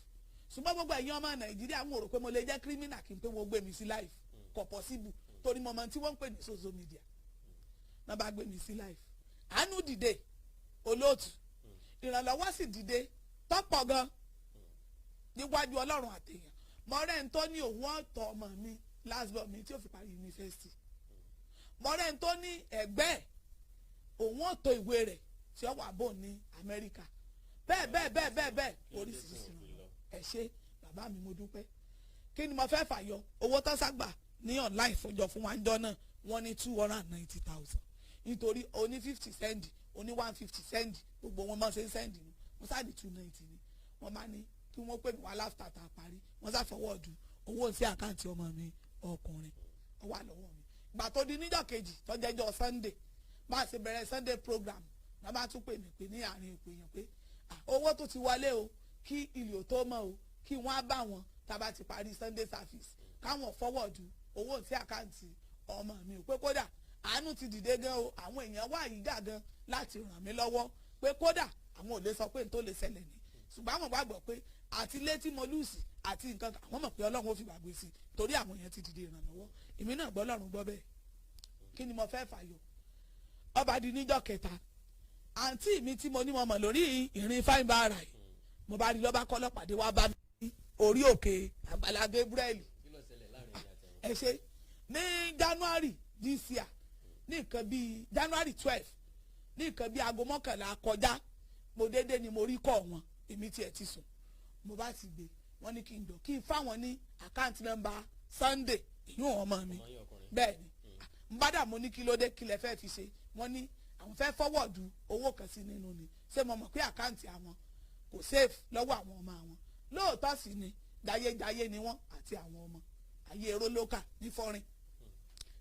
ṣùgbọ́n gbogbo ẹ̀yin ọmọ Nàìjíríà mo rò pé mo lè jẹ́ criminal kí n pé wọ́n gbé mi sí live kò possible torí mo mọ tí wọ́n ń pè ní social media náà bá gbé mi sí live àánú dìde olóòtú ìrànlọ́wọ́ sì dìde tọ́pọ̀ gan níwájú Ọlọ́run àtẹ̀yàn mọ̀rẹ́ ń tó ní òun ọ̀tọ̀ ọmọ mi last born mi tí ó fi parí yunifásitì mọ̀rẹ́ ń tó ní ẹ̀gbẹ́ òun ò tó ìwé rẹ̀ tí ó wà bò ní Amẹ́ríkà bẹ́ẹ̀ oríṣiríṣi ẹ ṣé bàbá mi mo dúpẹ́. Kí ni mo fẹ́ fàyọ owó tó ságbà ní online fọjọ́ fún wa ń jọ náà wọ́n ní 290,000 nítorí oní 50 cent oní 150 cent gbogbo wọn máa ṣe ń send ni wọ́n sáà ní 290 ni wọ́n máa ní kí wọ́n pè mí wá láfta tá a parí wọ́n sá fọwọ́ọ̀dù owó sí àkáǹtì ọmọ mi ọkùnrin ó wà lọ́wọ́ mi. Ìgbà tó di níjọ́ kejì tó jẹ́jọ́ Sunday bá a ṣe bẹ̀rẹ̀ Sunday program náà bá tún pè mí pé ní àárín ìpè yẹn pé owó tó ti wọlé o kí ilé ò tó mọ́ o kí wọ́n á bá wọn tá a bá ti parí Sunday service káwọn fọwọ́ọ̀dù owó sí àkáǹtì ọmọ mi ò pé kódà àánú ti dìde gan o àwọn èèyàn wà yìí dà gan láti ràn mí lọ́wọ́ pé kódà àwọn ò lè sọ pé n tó lè ṣẹlẹ̀ ní ṣùgbọ́n àwọn gbàgbọ́ pé àti létí mo lùsì àti nǹkan àwọn mọ̀ pé Ọlọ́run ó fi gbàgbé sí torí àwọn èèyàn ti dìde ìrànlọ́wọ́ èmi náà gbọ́ Ọlọ́run gbọ́ bẹ́ẹ̀. Kí ni mo fẹ́ fàyọ ọba di níjọ́ kẹta àǹtí mi tí mo ní mo mọ̀ lórí ìrìn fáìn bá ara yìí mo bá rí lọ́ba kọ́ lọ́pàdé wá bá mi ní orí òkè Àgbàlá Gabriel ẹ ṣe ní January this year ní nǹkan bíi January 12 ní nǹkan bíi aago 11 kọjá mo dédé ni mo rí kọ́ wọn èmi tiẹ̀ ti sùn mo bá ti gbé wọn ní kí n jọ kí n fáwọn ní àkáǹtì nọ́mbà Sunday ìyún ọmọ mi bẹ́ẹ̀ ni n bá dà mo ní kí ló dé kí lẹ fẹ́ fi ṣe wọ́n ní àwọn fẹ́ fọwọ́ọ̀dù owó kan sí nínú ni ṣé mo mọ̀ pé àkáǹtì àwọn kò safe lọ́wọ́ àwọn ọmọ àwọn lóòótọ́ sì ni jayéjayé ni wọ́n àti àwọn ọmọ ayé èrò lókà ní fọ́rin.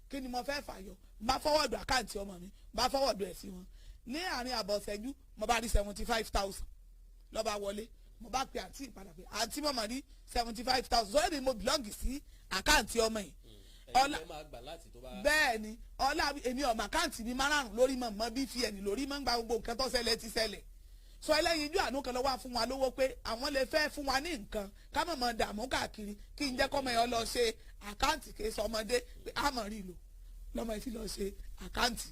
Kí ni mo fẹ́ fàyọ bá fọwọ́ọ̀dù àkáǹtì ọmọ mi bá fọwọ́ọ̀dù ẹ̀ sí wọn ní àárín àbọ̀ ṣẹ́jú mo bá rí 75,000 lọ́ba wọlé mo bá pe àǹtí ìpadà pé àǹtí mọ̀mọ́ rí 75,000 sọ́yìn ni mo bìlọ́ǹgì sí àkáǹtì ọmọ yìí ọlá bẹ́ẹ̀ ni ọlá èmi ọmọ àkáǹtì mi márùn lórí mọ̀ bí fi ẹ̀nì lórí mọ̀ ń gba gbogbo nǹkan tó ṣẹlẹ̀ ti ṣẹlẹ̀ sọ ẹlẹ́yin ijó àánú kan lọ́wọ́ fún wa lówó pé àwọn lè fẹ́ fún wa ní nǹkan ká mọ̀ mọ̀ dààmú káàkiri kí n jẹ́ kọ́mọ ẹ̀ lọ ṣe àkáǹtì kì í sọ ọmọdé pé a mọ̀ rí lò lọ́mọ ẹ̀ fi lọ ṣe àkáǹtì.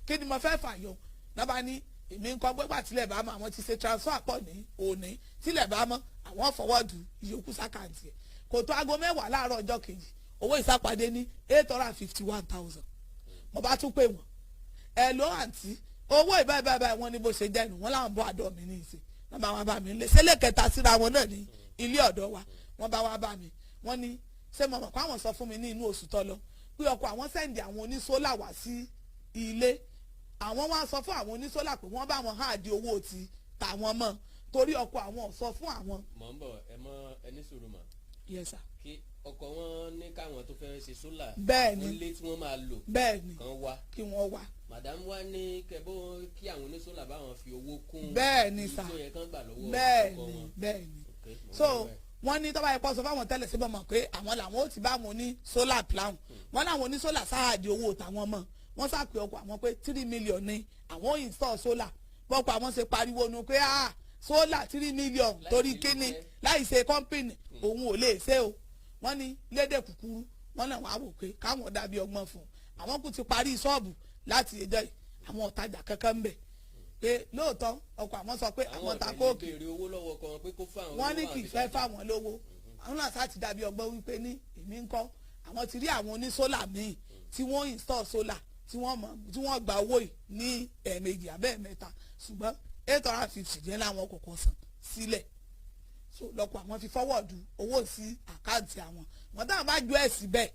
Kí ni mo fẹ́ fàyọ lọ́ba ní èmi ń kọ́ pé pàtílẹ̀ bá mọ̀ àwọn ti ṣe transfer pọ̀ ní òní tílẹ̀ bá mọ̀ àwọn fọwọ́dù ìyókù sákàǹtì ẹ̀ kò tó aago 10 láàárọ̀ ọjọ́ kejì owó ìsápàdé ní 851,000 mo bá tún pè wọ́n ẹ ló àǹtí owó ìbáyìí wọn ní bó ṣe jẹ́ ìnù wọn láwọn bọ́ àdó mi ní ìsìn wọn bá wá bá mi lé sẹ́lẹ̀ kẹta síra wọn náà ní ilé ọ̀dọ́ wa wọn bá wá bá mi wọn ní ṣé mo mọ̀ pé àwọn sọ fún mi ní inú oṣù tó lọ pé ọkọ̀ àwọn sẹ́ǹdì àwọn onísólà wá sí ilé àwọn wá sọ fún àwọn onísólà pé wọ́n bá wọn háàdì owó ti tàwọn mọ́ torí ọkọ̀ àwọn sọ fún àwọn. mọ̀ ń bọ̀ ẹ mọ ẹni sùúrù mọ̀. Yes sir. kí ọkọ̀ wọn ní káwọn tó fẹ́ ṣe sólà. bẹ́ẹ̀ni ilé tí wọ́n máa lò. bẹ́ẹ̀ni kan wá. kí wọ́n wá. madam wa ní kẹbọ kí àwọn onísólà bá wọn fi owó kún. bẹ́ẹ̀ni sà bẹ́ẹ̀ni so wọ́n ní tọ́ba ẹ̀pọ̀ sọ fáwọn tẹ́lẹ̀ síbẹ̀ mọ̀ pé àwọn làwọn ó ti bá wọn ní solar plan wọ́n láwọn oní solar sáàdì owó tàwọn mọ̀ wọ́n sàpè ọkọ̀ àwọn pé 3 million ní àwọn install solar bọ́pọ̀ àwọn ṣe pariwo nu pé solar 3 million torí kíni láì ṣe company òun ò lè ṣe o wọ́n ní lédè kúkúrú wọ́n náà wá wò pé káwọn dàbí ọgbọ́n fún un àwọn kù ti parí ṣọ́ọ̀bù láti ẹjọ́ yìí àwọn ọ̀tajà kankan ń bẹ̀ pé lóòótọ́ ọkọ̀ àwọn sọ pé àwọn ta kóòkì wọ́n ní kì í fẹ́ fáwọn lówó àwọn náà sá ti dàbí ọgbọ́n wípé ní èmi ń kọ́ àwọn ti rí àwọn onísólà míì tí wọ́n install solar tí wọ́n gba owó yìí ní ẹ̀ẹ̀mejì abẹ́ẹ̀mẹ́ta ṣùgbọ́n 850 díẹ̀ láwọn kọ̀ọ̀kan san sílẹ̀ so lọ́pọ̀ àwọn fi fọwọ́ọ̀dù owó sí àkáǹtì àwọn wọ́n táwọn bá jọ ẹ̀ síbẹ̀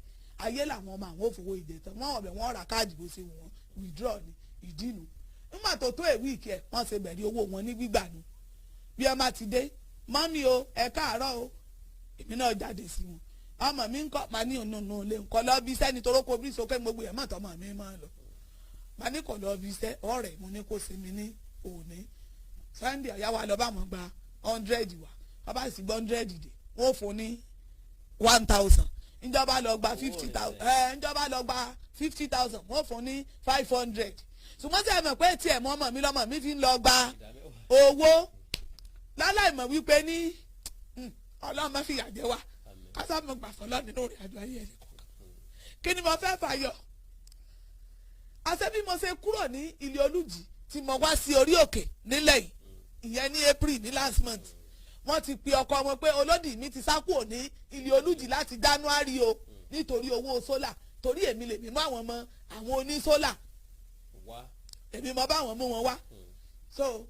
ayé làwọn ọmọ àwọn òfowó ìjẹ̀tàn wọ́n ọ̀bẹ̀ wọ́n ra káàdì bó ṣe wọ́n withdraw ní ìdínú nígbà tó tó èwì ìkẹ́ wọ́n ṣe bẹ̀rẹ̀ owó wọn ní gbígbà nu bí ẹ má ti dé mọ́mí o ẹ káàárọ̀ o èmi náà jáde sí wọn ọmọ mi ń kọ́ máa ní ònùnú lè ń kọ́ lọ bí sẹ́ni tó rókò bí sókè gbogbo ẹ̀ mọ̀tọ́ mọ̀ mi máa lọ máa ní kọ́ lọ bí sẹ́ ọ̀rẹ́ mo ní kó sinmi ní òní Sunday ọ̀yá wa lọ bá wọn gba 100 wa wọ́n bá sì gbọ́ 100 dé wọ́n fún ní 1000 ìjọba lọ gba 50,000 ìjọba lọ gba 50,000 wọ́n fún ní 500 ṣùgbọ́n tí ẹ mọ̀ pé tí ẹ̀ mọ́ ọmọ mi lọ́mọ mi fi ń lọ gba owó láláìmọ̀ wípé ní ọlọ́mọ fi yà jẹ́ wa kásámọ̀ gbà fọlọ́ nínú ìrìn àjò ayé ẹni kọ̀ọ̀kan kí ni mo fẹ́ fàyọ. àṣẹ bí mo ṣe kúrò ní ilé olùjì tí mo wá sí orí òkè nílẹ̀ yìí ìyẹn ní April ní last month wọ́n ti pe ọkọ wọn pé olódì mi ti sá kúrò ní ilé olùjì láti January o nítorí owó sólà torí èmi lèmi mú àwọn ọmọ àwọn oní sólà èmi mo bá wọn mú wọn wá so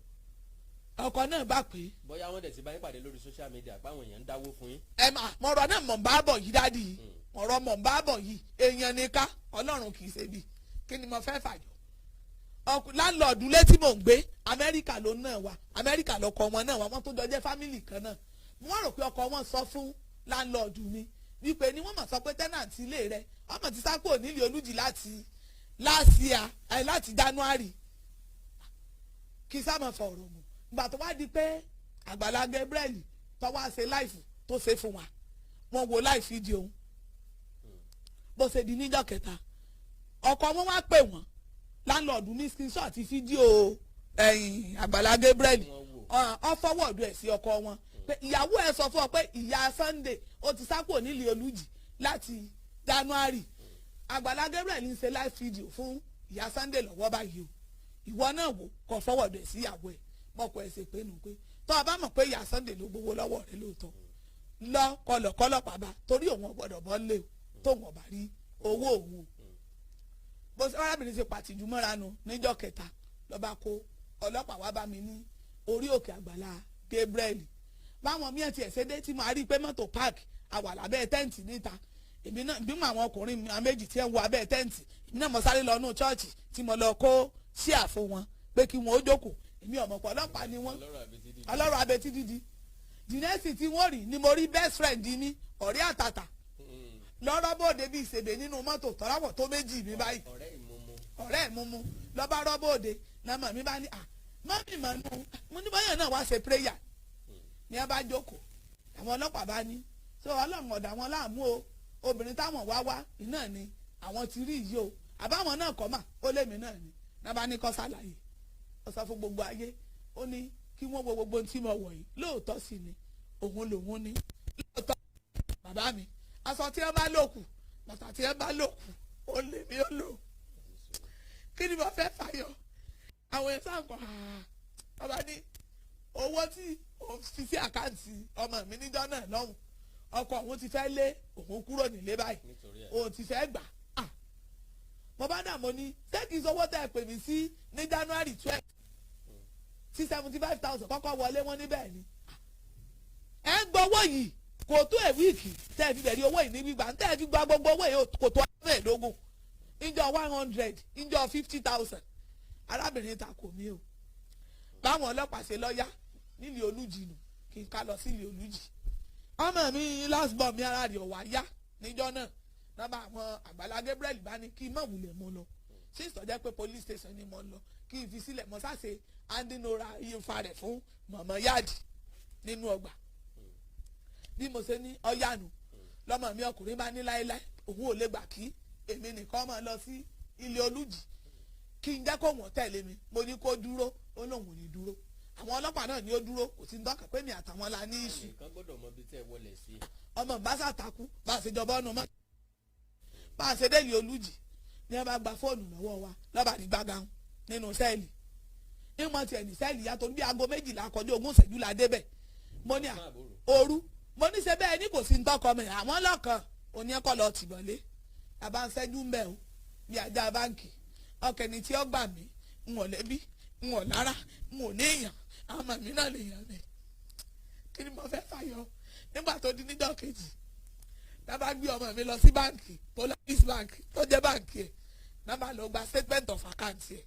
ọkọ náà bá pè é. bóyá wọn dẹ̀ ti bá yín pàdé lórí social media páwọn èèyàn ń dáwó fún yín. ẹ mà mọ̀rọ̀ náà mọ̀ ń bá bọ̀ yìí dádì yìí ọ̀rọ̀ mọ̀ ń bá bọ̀ yìí èèyàn ní ká ọlọ́run kì í ṣe bí kí ni mo fẹ́ fàjọ. láńlọ́ọ̀dù létí mò ń gbé amẹ́ríkà ló náà wà amẹ́ríkà lọkọ wọn náà wà wọ́n tó jọ jẹ́ fámìlì kan náà wọ́n rò pé ọkọ wọn sọ fún láńlọ́ọ̀dù mi wípé ni wọ́n mọ̀ sọ pé tẹ́nàntì ilé rẹ̀ ọmọ ti sá kúrò nílé olújì láti January kí sá mọ̀ fọ̀rọ̀ mù ìgbà tó wá di pé Àgbàlá Gabriel tó wá ṣe láìfù tó ṣe fún wa wọ́n wo láì fídíò bó ṣe di níjọ́ kẹta ọkọ wọn wá pè wọ́n láńlọ́ọ̀dù ní screenshot fídíò Àgbàlá Gabriel ọ fọwọ́dù ẹ̀ sí ọkọ wọn pé ìyàwó ẹ̀ sọ fún ọ pé ìyá Sunday ó ti sápò nílé olújì láti January Àgbàlá Gabriel ń ṣe live video fún ìyá Sunday lọ́wọ́ báyìí o ìwọ náà wò kọ fọwọ́dù ẹ̀ sí ìyàwó ẹ̀ mọ̀kọ́ ẹ̀ ṣe pé nù pé tọ́ ọ bá mọ̀ pé ìyá Sunday ló gbowó lọ́wọ́ rẹ lóòótọ́ lọ kọlọ̀kọlọ̀pàá bá torí òun ọ̀gbọ́dọ̀ bọ́ lé o tóun ọ̀bà rí owó òun bó ṣe arábìnrin ṣe pàtìjú mọ́ra nu níjọ́ kẹta lọ́ba kó ọlọ́pàá wá bá mi ní orí òkè Àgbàlá Gabriel báwọn míì tiẹ̀ ṣe dé tí mo rí i pé mọ́tò park àwà lábẹ́ tẹ́ǹtì níta èmi náà bí mo àwọn ọkùnrin méjì tí ń wo abẹ́ tẹ́ǹtì èmi náà mo sáré lọ nù chọ́ọ̀chì tí mo lọ kó ṣíà fún wọn pé kí wọn ó jókòó èmi ọ̀mọ̀pọ̀ ọlọ́pàá ni wọ́n ọlọ́run abetí dídí jìnẹ́sì tí wọ́n rí ni mo rí best friend mi ọ̀rẹ́ àtàtà lọ́rọ́ bóde bí ìṣèbè nínú mọ́tò tọ́láwọ̀ tó méjì mi báyìí ọ̀rẹ́ ìmúmú lọ́ba rọ́bòde lọ́mọ mi bá ní mọ́mí mọ́nú mo ní báyọ̀ náà wá ṣe prayer ní ẹ bá jókòó àwọn ọlọ́pàá bá ní so ọlọ́run ọ̀dà wọn láàmú o obìnrin táwọn wá iná ni àwọn ti rí yìí o àbáwọn náà kọ́ mà ó lémi náà ni náà bá ní kọ́ sálàyé ó sọ fún gbogbo ayé ó ní kí wọ́n wo gbogbo tí mo wọ̀ yìí lóòótọ́ sí ni òun lòun ní lóòótọ́ bàbá mi aṣọ tí ẹ bá lòkù bàtà tí ẹ bá lòkù ó lè mí ó lò kí ni mo fẹ́ fàyọ àwọn ẹ̀ sáǹkọ̀ bàbá ní owó tí òun fi sí àkáǹtì ọmọ mi níjọ́ náà lọ́hùn ọkọ òun ti fẹ́ lé òun kúrò nílé báyìí òun ti fẹ́ gbà mo bá dà mo ní ṣé kìí sọwọ́ tẹ́ ẹ pè mí sí ní January 12 sí 75,000 kọ́kọ́ wọlé wọn níbẹ̀ ni ẹ ń gbowó yìí kò tó ẹ̀ wíìkì tẹ́ ẹ fi bẹ̀rẹ̀ owó yìí ní gbígbà tẹ́ ẹ fi gba gbogbo owó yìí kò tó mẹ́ẹ̀ẹ́dógún ìjọ 100 ìjọ 50,000 arábìnrin ta kò mí o báwọn ọlọ́pàá ṣe lọ́yà nílé olújì nù kí n ká lọ sílé olújì ọmọ mi last born mi ara rẹ̀ ọ̀wá yá níjọ́ náà nọ́mbà àwọn Àgbàlá Gabriel bá ní kí n mọ̀ wulẹ̀ mo lọ ṣé ìsọjẹ́ pé police station ni mo lọ kí n fi sílẹ̀ mo sáṣe andinora iye fa rẹ̀ fún mọ̀mọ́ yáàdì nínú ọgbà bí mo ṣe ní ọ̀yànù lọ́mọ mi ọkùnrin bá ní láéláé òun ò lè gbà kí èmi nìkan máa lọ sí ilé olújì kí n jẹ́ kó wọ́n tẹ̀lé mi mo ní kó dúró ó lóun ò ní dúró àwọn ọlọ́pàá náà ní ó dúró kò sí ń dọ́kàn pé mi àtàwọn la ní ìṣù ọmọ bá sàtakú bá a ṣe jọba ọ̀nà mọ́ bá a ṣe dé ilé olújì ní ẹ bá gba fóònù lọ́wọ́ wa lọ́ba ní gbàgán nínú sẹ́ẹ̀lì ìmọ̀ tiẹ̀ ní sẹ́ẹ̀lì yàtọ̀ bí aago 12 kọjá 20 ìṣẹ́jú la débẹ̀ mo ní òru mo ní ṣe bẹ́ẹ̀ ní kò sí ń tọkọ mi àwọn ọlọ́kan òní ẹ̀kọ́ lọ tìbọ̀lé àbá ń ṣẹ́jú ń bẹ̀ o bí ajá báǹkì ọkẹ́ni tí ó gbà mí ń wọ̀ lẹ́bí ń wọ̀ lára ń wọ̀ ní èèyàn àwọn ọmọ mi náà lè yàn mí kí ni mo fẹ́ fàyọ nígbà tó di níjọ́ kejì náà gbé ọmọ mi lọ sí báǹkì Polaris bank tó jẹ́ báǹkì ẹ̀ náà lọ gba statement of account ẹ̀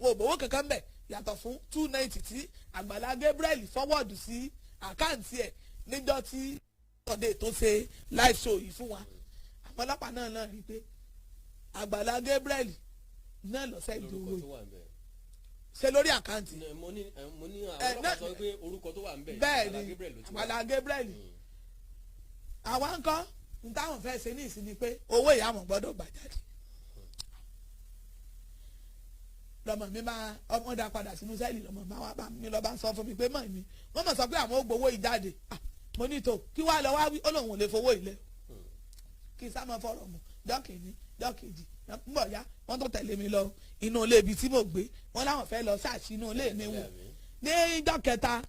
wò bówó kankan bẹ̀ yàtọ̀ fún 290 tí Àgbàlá Gabriel fọwọ́dù sí àkáǹtì ẹ̀ níjọ́ tí ọ̀dẹ̀ tó ṣe live show yìí fún wa àwọn ọlọ́pàá náà rí i pé Àgbàlá Gabriel náà lọ́sẹ̀ ìdòwò yìí ṣe lórí àkáǹtì. mo ní àwọn ọlọ́pàá sọ pé orúkọ tó wà ń bẹ̀ bẹ́ẹ̀ ni Àgbàlá Gabriel àwa ń kọ́ n táwọn fẹ́ ṣe ní ìsinmi pé owó ìyá àwọn gbọ́dọ̀ gbà jáde lọmọ mi máa ọmọ dá padà sínú sẹ́ẹ̀lì lọmọ máa wá bá mi lọ bá ń sọ fún mi pé mọ̀ mi wọ́n mọ̀ sọ pé àwọn ó gbowó ìjáde mo ní tó kí wàá lọ wá wí ó lóun ò lè fowó ilé kí n sá máa fọ̀rọ̀ mọ́ dọ́kìnní dọ́kìjì ń bọ̀ yá wọ́n tó tẹ̀lé mi lọ inú ilé ibi tí mo gbé wọ́n láwọn fẹ́ lọ ṣáàṣì inú ilé mi wò ní ìjọ́ kẹta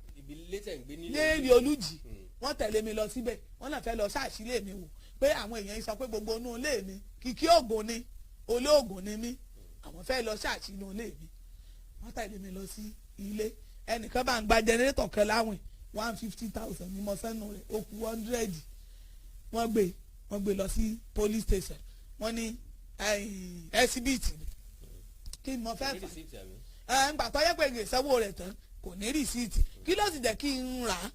ní èrè olújì wọ́n tẹ̀lé mi lọ síbẹ̀ wọ́n náà fẹ́ lọ ṣáàṣì ilé mi wò pé àwọn èèyàn yìí sọ pé gbogbo inú ilé mi kìkì oògùn ni olóògùn ni mí àwọn fẹ́ lọ ṣáàṣì inú ilé mi wọ́n tẹ̀lé mi lọ sí ilé ẹnìkan bá ń gba jẹnẹrétọ̀ kan láwìn 150,000 ní mo sẹ́nu rẹ̀ ó kù 100 wọ́n gbé lọ sí police station wọ́n ní ẹsibíìtì ni kí mo fẹ́ fà ńgbà tó yẹ pé ìgbésẹ́wó rẹ̀ tán kò ní rìsíìtì kí ló sì jẹ́ kí n rà á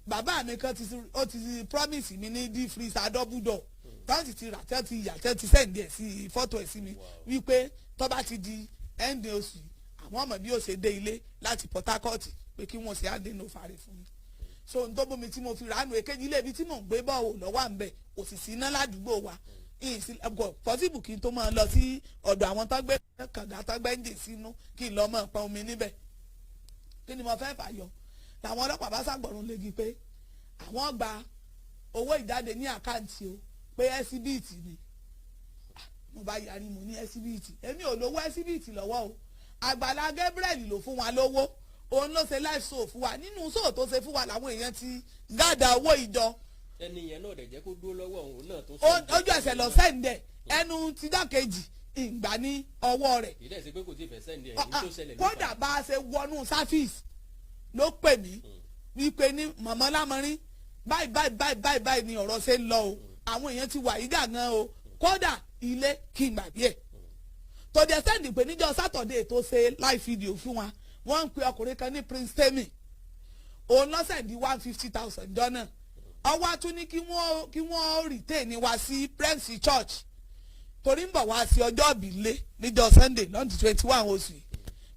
bàbá mi kan ó ti promise mi ní deep freezer double door báwọn sì ti rà tẹ́ ti yà tẹ́ ti sẹ́ǹdì ẹ̀ sí fọ́tò ẹ̀ sí mi wípé tó bá ti di end oṣù àwọn ọmọ bí ó ṣe dé ilé láti Port Harcourt pé kí wọ́n ṣe àdénù fàárẹ̀ fún mi so n tó bómi tí mo fi ránù èkejì ilé ibi tí mò ń gbé bọ̀ ò lọ́wọ́ à ń bẹ̀ kò sì sí iná ládùúgbò wa pọ́sibù kí n tó máa lọ sí ọ̀dọ̀ àwọn tó gbé kànga tó gbé ẹ́ńjìn sínú kí n lọ máa pọn omi níbẹ̀ kí ni mo fẹ́ fàyọ làwọn ọlọ́pàá bá ṣàgbọ̀rún léegi pé àwọn gba owó ìjáde ní àkáǹtì o pé ẹsibíìtì ni mo bá yarí mo ní ẹsibíìtì èmi ò lówó ẹsibíìtì lọ́wọ́ o Àgbàlá Gabriel ló fún wa lówó òun ló ṣe live show fún wa nínú show tó ṣe fún wa làwọn èèyàn ti gádà owó ìjọ. ẹni yẹn náà dẹ̀ jẹ́ kó dúró lọ́wọ́ òun náà tó ojú ẹsẹ̀ lọ sẹ́ǹdẹ̀ ẹnu ti dákejì ìgbà ní ọwọ́ rẹ̀. ìdẹ́ sí pé kò tí ì fẹ́ sẹ́ǹdẹ̀ ẹ̀ ní tó ṣẹlẹ̀ nípa. kódà bá a ṣe wọnú sáfíìsì ló pè mí wípé ní mọ̀mọ́ lámọ́rín báyìí ni ọ̀rọ̀ ṣe ń lọ o àwọn èèyàn ti wà yí gàngán o kódà ilé kí n gbàgbé ẹ̀. tó jẹ́ sẹ́ǹdì pé níjọ́ sátọ̀dẹ̀ tó ṣe live video fún wa wọ́n ń pe ọkùnrin kan ní Prince Temi òun lọ́sẹ̀ di 150,000 jọ́nà ọwọ́ atún ní kí wọ́n retain wa sí Prince Church torí ń bọ̀ wá sí ọjọ́ ìbí lé níjọ́ Sunday lọ́ndì 21 oṣù yìí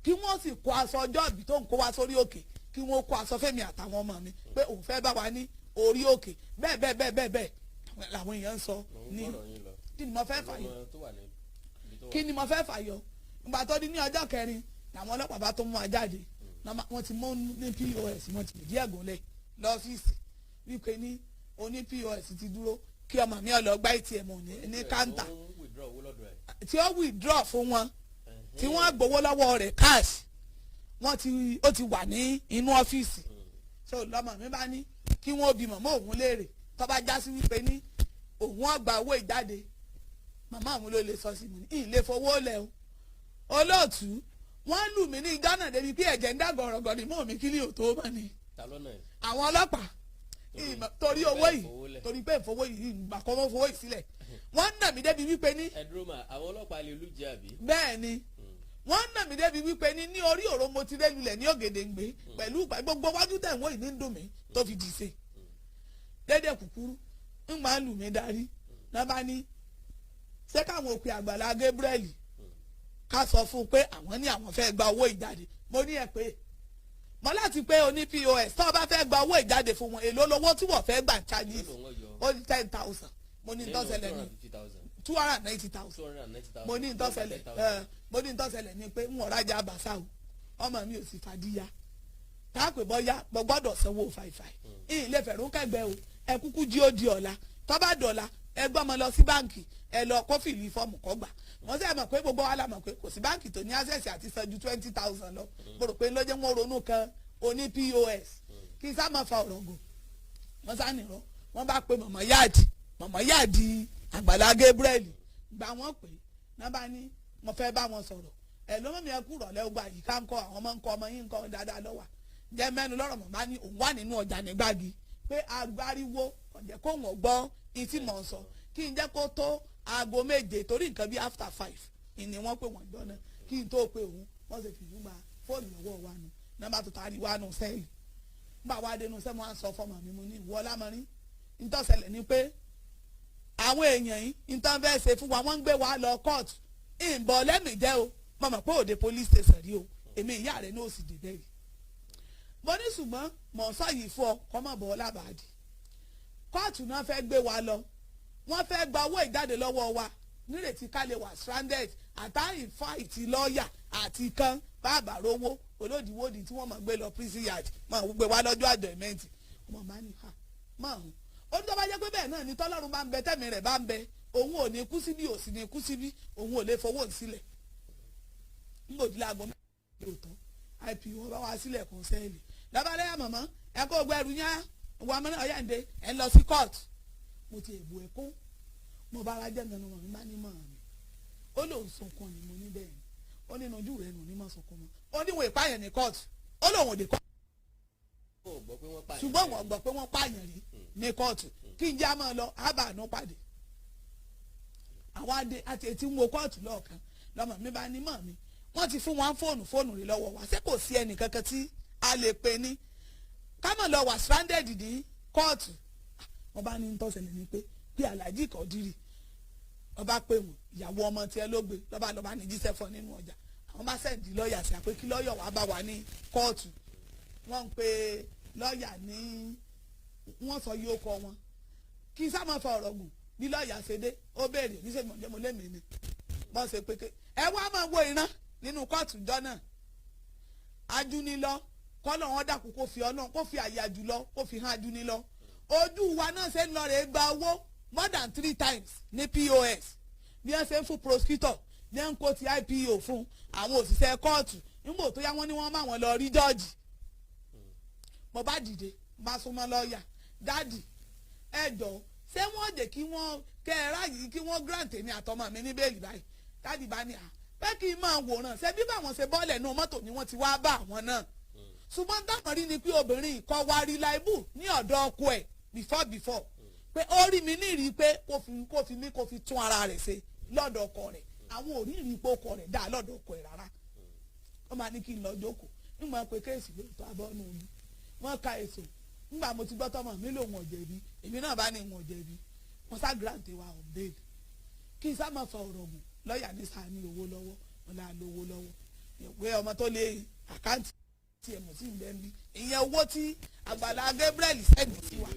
kí wọ́n sì kó aṣọ ọjọ́ ìbí tó ń kó wá sórí òkè kí wọ́n kó aṣọ fẹ́mi àtàwọn ọmọ mi pé òun fẹ́ bá wa ní orí òkè bẹ́ẹ̀ làwọn èèyàn ń sọ ní kí ni mo fẹ́ fàyọ ìgbà tó di ní ọjọ́ kẹrin làwọn ọlọ́pàá bá tó mú wa jáde wọ́n ti mú ní POS wọ́n ti fìdí ẹ̀gùn lẹ̀ lọ́fíìsì wípé ní oní POS ti dúró kí ọmọ mi ọlọ gba ATM ní káńtà tí ó withdraw fún wọn tí wọ́n gbowó lọ́wọ́ rẹ̀ cash ó ti wà ní inú ọ́fíìsì so lọ́mọ mi bá ní kí wọ́n bi màmá òun léèrè tó bá já sí wípé ní òun ọgbà owó ìjáde màmá òun ló lè sọ sí mi ní ilé fowó lẹ̀ o olóòtú wọ́n lù mí ní ìjọ náà débi pé ẹ̀jẹ̀ ń dá gọ̀rọ̀gọ̀ ní mọ́ mi kí ni ò tó mọ́ ni àwọn ọlọ́pàá torí owó yìí torí pé ìfowó yìí ìgbà kan wọ́n fowó yìí sílẹ̀ wọ́n nà mí débi wípé ní. ẹ̀dùnmá àwọn ọlọ́pàá lè lù jẹ́ àbí. bẹ́ẹ̀ ni wọ́n nà mí débi wípé ní orí òró mo ti rẹ́ lulẹ̀ ní Ògèdèngbé pẹ̀lú gbogbo wájú tẹ̀ ń wò yìí ní dùn mí tó fi dì í se dédé kúkúrú ń máa lù mí darí náà bá ní ṣé káwọn òpè Àgbàlá Gabriel ká sọ fún un pé àwọn ní àwọn fẹ́ gba owó ìjáde mo ní ẹ pé mo láti pé oní POS tó o bá fẹ́ gba owó ìjáde fún wọn èló lówó tí wọ́n fẹ́ gbà charges ó ní 10,000 mo ní ìtọ́sẹ̀lẹ̀ ní 290,000 mo ní ìtọ́sẹ̀lẹ̀ ní pé ń ọ̀rajà àbàṣà o ọmọ mi ò sì fàdíyà káàpẹ̀ bọ́yá mo gbọ́dọ̀ sanwó 55 ilé fẹ̀rún kẹgbẹ́ o ẹ kúkú jí ó di ọ̀la tó bá dọ̀la ẹ gbọ́ ọmọ lọ sí báǹkì ẹ lọ kó fìlì fọ́ọ̀mù kọ́ gbà wọ́n sẹ́ mọ̀ pé gbogbo wa la mọ̀ pé kò sí báǹkì tó ní access àti san ju 20,000 lọ mo rò pé lọ́jọ́ wọn ronú kan oní POS kí sá máa fa ọ̀rọ̀ gùn wọ́n sá nìrọ̀ wọ́n bá pe mọ̀mọ́ yáàdì Àgbàlá Gabriel gbà wọ́n pé náà bá ní mo fẹ́ bá wọn sọ̀rọ̀ ẹ̀ ló mọ̀ mi ẹ kú rọ̀lẹ́ ogbà yìí ká ń kọ́ àwọn ọmọ ń kọ́ ọmọ yín ń kọ́ dáadáa lọ́wọ́ jẹ́ mẹ́nu lọ́rọ̀ mọ̀ bá ní òun wà nínú ọjà nígbàgì pé agbáriwo ọ̀jẹ̀ kó wọ́n gbọ́ ìtì mọ̀ ń sọ kí n jẹ́ kó tó aago 7 torí nǹkan bíi after 5 ìní wọ́n pè wọ́n jọ náà kí n tó pe òun wọ́n sì fìdí gba fóònù lọ́wọ́ wa nù nọ́mbà tó taari wa nù sẹ́ẹ̀lì nígbà wá dénú sẹ́mu à ń sọ fọmọ mi mo ní ìwọ lámọ́rí ntọ́sẹ̀lẹ̀ ni pé àwọn èèyàn yìí ntọ́ fẹ́ ṣe fún wa wọ́n ń gbé wa lọ kóòtù ìbọn lẹ́mìí jẹ́ o mo mọ̀ pé òde police station rí o èmi ìyá rẹ̀ ní òsì dìde rí mo ní ṣùgbọ́n mọ̀ ń sọ yìí fún ọ kọ́ mọ̀ bọ́ lábàádì kóòtù náà fẹ́ gbé wa lọ wọ́n fẹ́ gba owó ìjáde lọ́wọ́ wa nírètí ká lè wà stranded àtàrí fáìtì lọ́ọ̀yà àti kan bàbá rówó olódìwòdì tí wọ́n máa gbé lọ prison yard máa gbé wá lọ́jọ́ àjọyìnmẹ́ǹtì ọmọ máa ní ha máa hùn ó ní tó bá jẹ́ pé bẹ́ẹ̀ náà ni tọ́lọ́run bá ń bẹ tẹ́mi rẹ̀ bá ń bẹ òun ò ní kú síbí ò sì ní kú síbí òun ò lè fowó sílẹ̀ ń gbòdì láago mẹ́rin lóòótọ́ ip wọn bá wá sílẹ̀ kún sẹ́ẹ̀lì lábàlẹ́yà mọ̀mọ́ ẹ kó gbẹrù yá wà mọ́ ọ̀yà ǹdẹ ẹ̀ ń lọ sí court mo ti èbù ẹ̀kún mo bá ara jẹ́ nǹkan ọmọ mi bá ní mọ̀ mi ó lòun sunkún ni mo ní bẹ́ẹ̀ ni ó nínú ojú rẹ̀ nù ní mọ̀ sunkún mọ́ ó ní wọn ìpààyàn ní kóòtù ó lóun ò dé kóòtù ṣùgbọ́n wọn gbọ́ pé wọ́n pààyàn rí ní kóòtù kí n já máa lọ Àbànú pàdé àwọn adé àti etí ń wo kóòtù lọ́ọ̀kan lọ́mọ mi bá ní mọ̀ mi wọ́n ti fún wọn fóònù rí lọ́wọ́ wa ṣé kò sí ẹnì kankan tí a lè pè ní ká mọ̀ lọ wà stranded ní kóòtù wọ́n bá ní tọ́sẹ̀lẹ̀ ní pé Alhaji Kọ̀dírì ọba pé wọn ìyàwó ọmọ tiẹ̀ ló gbé lọ́ba ní jíṣẹ́ fún nínú ọjà àwọn bá sẹ́ǹdì lọ́ọ̀yà sí àpé kí lọ́ọ̀yà wàá bá wà ní kóòtù wọ́n ń pe lọ́ọ̀yà ní wọ́n sọ yóò kọ wọn kí sá máa fa ọ̀rọ̀ gùn bí lọ́ọ̀yà ṣe dé ó béèrè níṣẹ́ ìmọ̀jẹ́ mo lémi ni wọ́n ṣe pé ẹ wá máa wo ìran nínú kóòtù jọ náà ajúnilọ kọ́nà wọn dàkú kó fi ọlọ́run kó fi àyà jùlọ kó fi hàn ajúnilọ ojú wa náà ṣe ń lọ rè gba owó more than 3 times ní POS bí wọ́n ṣe ń fún prosecutor ní ń kó ti IPO fún àwọn òṣìṣẹ́ kóòtù nígbà tó yá wọ́n ní wọ́n máa wọn lọ rí jọ́ọ̀jì mo bá dìde bá súnmọ́ lọ́ọ̀yà dáàdì ẹ̀jọ̀ ṣé wọ́n jẹ́ kí wọ́n kẹ́ ẹ ráàyè kí wọ́n grant èmi àtọmọ mi ní bẹ́ẹ̀lì báyìí dáàdì bá ní pé kí n máa wòran ṣé bí báwọn ṣe bọ́ọ̀lẹ̀ nù mọ́tò ni wọ́n ti wá bá àwọn náà ṣùgbọ́n táwọn rí ni pé obìnrin kọ́ wa reliable ní ọ̀dọ̀ ọkọ ẹ̀ before pé ó rí mi ní ìrí pé kó fi tún ara rẹ̀ ṣe lọ́dọ̀ ọkọ rẹ̀ àwọn ò rí ìrí pé ọkọ rẹ̀ dá lọ́dọ̀ ọkọ ẹ̀ rárá wọ́n máa ní kí n lọ jókòó nígbà pé kéèsì ló tó abọ́nú mi wọ́n ka èso nígbà mo ti gbọ́ tọmọ mi lòun ọ̀jẹ̀bi èmi náà bá ní ìwọ̀n ọ̀jẹ̀bi wọ́n sá grant wa on bail kí n sá máa fa ọ̀rọ̀ gùn lọ́ọ̀yà ní sáà ní owó lọ́wọ́ wọn là lówó lọ́wọ́ ìwé ọmọ tó lé àkáǹtì tí ẹ̀ mọ̀ sí ìbẹ́ ń bí ìyẹn owó tí Àgbàlá Gabriel sẹ́ni sí wa.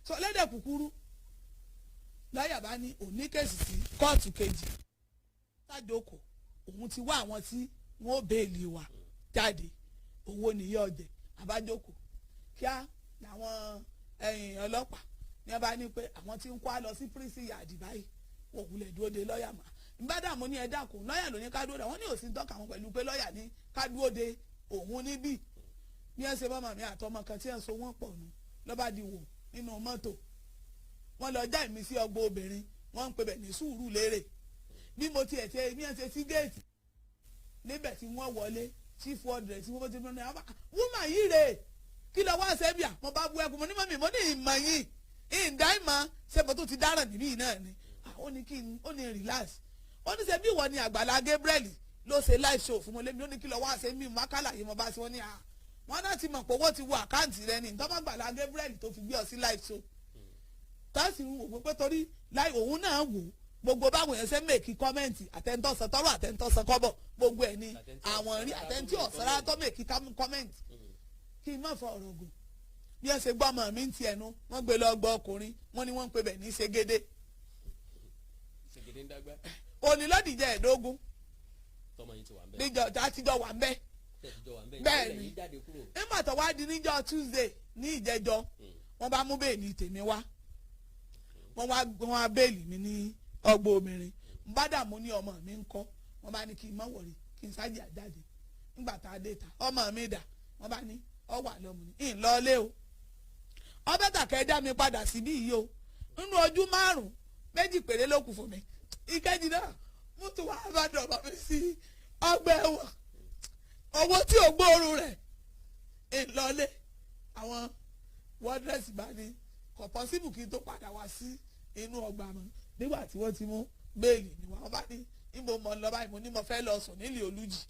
sọ lẹ́dẹ̀ kúkúrú lọ́ọ̀yà bá ní òní kéèsì sí kóòtù kejì sájòkó òun ti wá àwọn tí wọ́n béèlì wa jáde owó nìyẹn ọ̀jẹ̀ àbájókòó kíá làwọn ọlọ́pàá ní ẹ bá ní pé àwọn tí ń kó a lọ sí prison yard báyìí wọ́n wulẹ̀ dúró de lọ́ọ̀yà mà ìbádà mo ní ẹ dákun lọ́ọ̀yà ló ní ká dúró de wọ́n ní òsín tọ́ka wọn pẹ̀lú pé lọ́ọ̀yà ní ká dúró de òun níbí bí ẹ ṣe bọ́mọ mi àtọmọ kan tí ẹ so wọ́n pọ̀ nù lọ́ba di wò nínú mọ́tò wọ́n lọ já ìmísí ọgbọ obìnrin wọ́n ń pè bẹ̀ ní sùúrù lérè bí mo tiẹ̀ ṣe bí ẹ ṣe sí géètì níbẹ̀ tí wọ́n wọlé chief wardress tí wọ́n ti fún mi wúmà yìí rè kí lọ wá ṣe bíà mo bá bu ẹkùn mo ní mọ́mì mo ní ìmọ̀ yìí ìdá ìmọ̀ ṣe mo tó ti dáràn níbí náà ni ó ní kí ó ní relax ó ní ṣe bí ìwọ ni Àgbàlá Gabriel ló ṣe live show fún mo lémi ó ní kí lọ wá ṣe mí mákàlà yìí mo bá ṣe wọ́n ní wọ́n náà ti mọ̀ pé owó ti wọ àkáǹtì rẹ ni tọ́mọ̀ Àgbàlá Gabriel tó fi gbé ọ sí live show tọ́sí wò pé torí láì òun náà wò gbogbo báwọn yẹn ṣe mèkì kọ́mẹ́ǹtì àtẹ̀ntọ́sán tọ́rọ̀ àtẹ̀ntọ́sán kọ́bọ̀ gbogbo ẹ̀ ní àwọn rí àtẹ̀ntí ọ̀sára tó mèkì kọ́mẹ́ǹtì kí n má fọ ọ̀rọ̀ gùn bí ẹ ṣe gbọ́ ọmọ mi ń ti ẹnu wọ́n gbé lọ gbọ́ ọkùnrin wọ́n ní wọ́n ń pè bẹ̀ ní ṣègede onílọ́dìjẹ́ ẹ̀ẹ́dógún níjọ àtijọ́ wà ń bẹ́ bẹ́ẹ̀ ni nígbà tó wá di níjọ́ Tuesday ní ìjẹ́jọ́ wọ́n bá mú bẹ́ẹ̀lì tèmi wá wọ́n wá bẹ́ẹ̀lì mi ní ọgbọ obìnrin n bá dààmú ní ọmọ mi ń kọ́ wọ́n bá ní kí n má wọ̀rí kí n sáàjì àjáde nígbà tá a dé ta ọmọ mi dà wọ́n bá ní ọ wà lọ́mù ní ìlọlé o ọbẹ̀ tàkẹ́ dá mi padà síbí yìí o nínú ojú 5 méjì péré ló kù fún mi ìkejì náà mo tún wá bá dọ̀bà mi sí ọgbà ẹ̀wọ̀n owó tí ò gbóòórùn rẹ̀ ìlọlé àwọn wọ́drẹ́sì bá ní kò pọ́sibù kí n tó padà wá sí inú ọgbà mọ́ nígbà tí wọ́n ti mú béèlì ni wọ́n bá ní níbo mo lọ báyìí mo ní mo fẹ́ lọ sùn nílé olùjì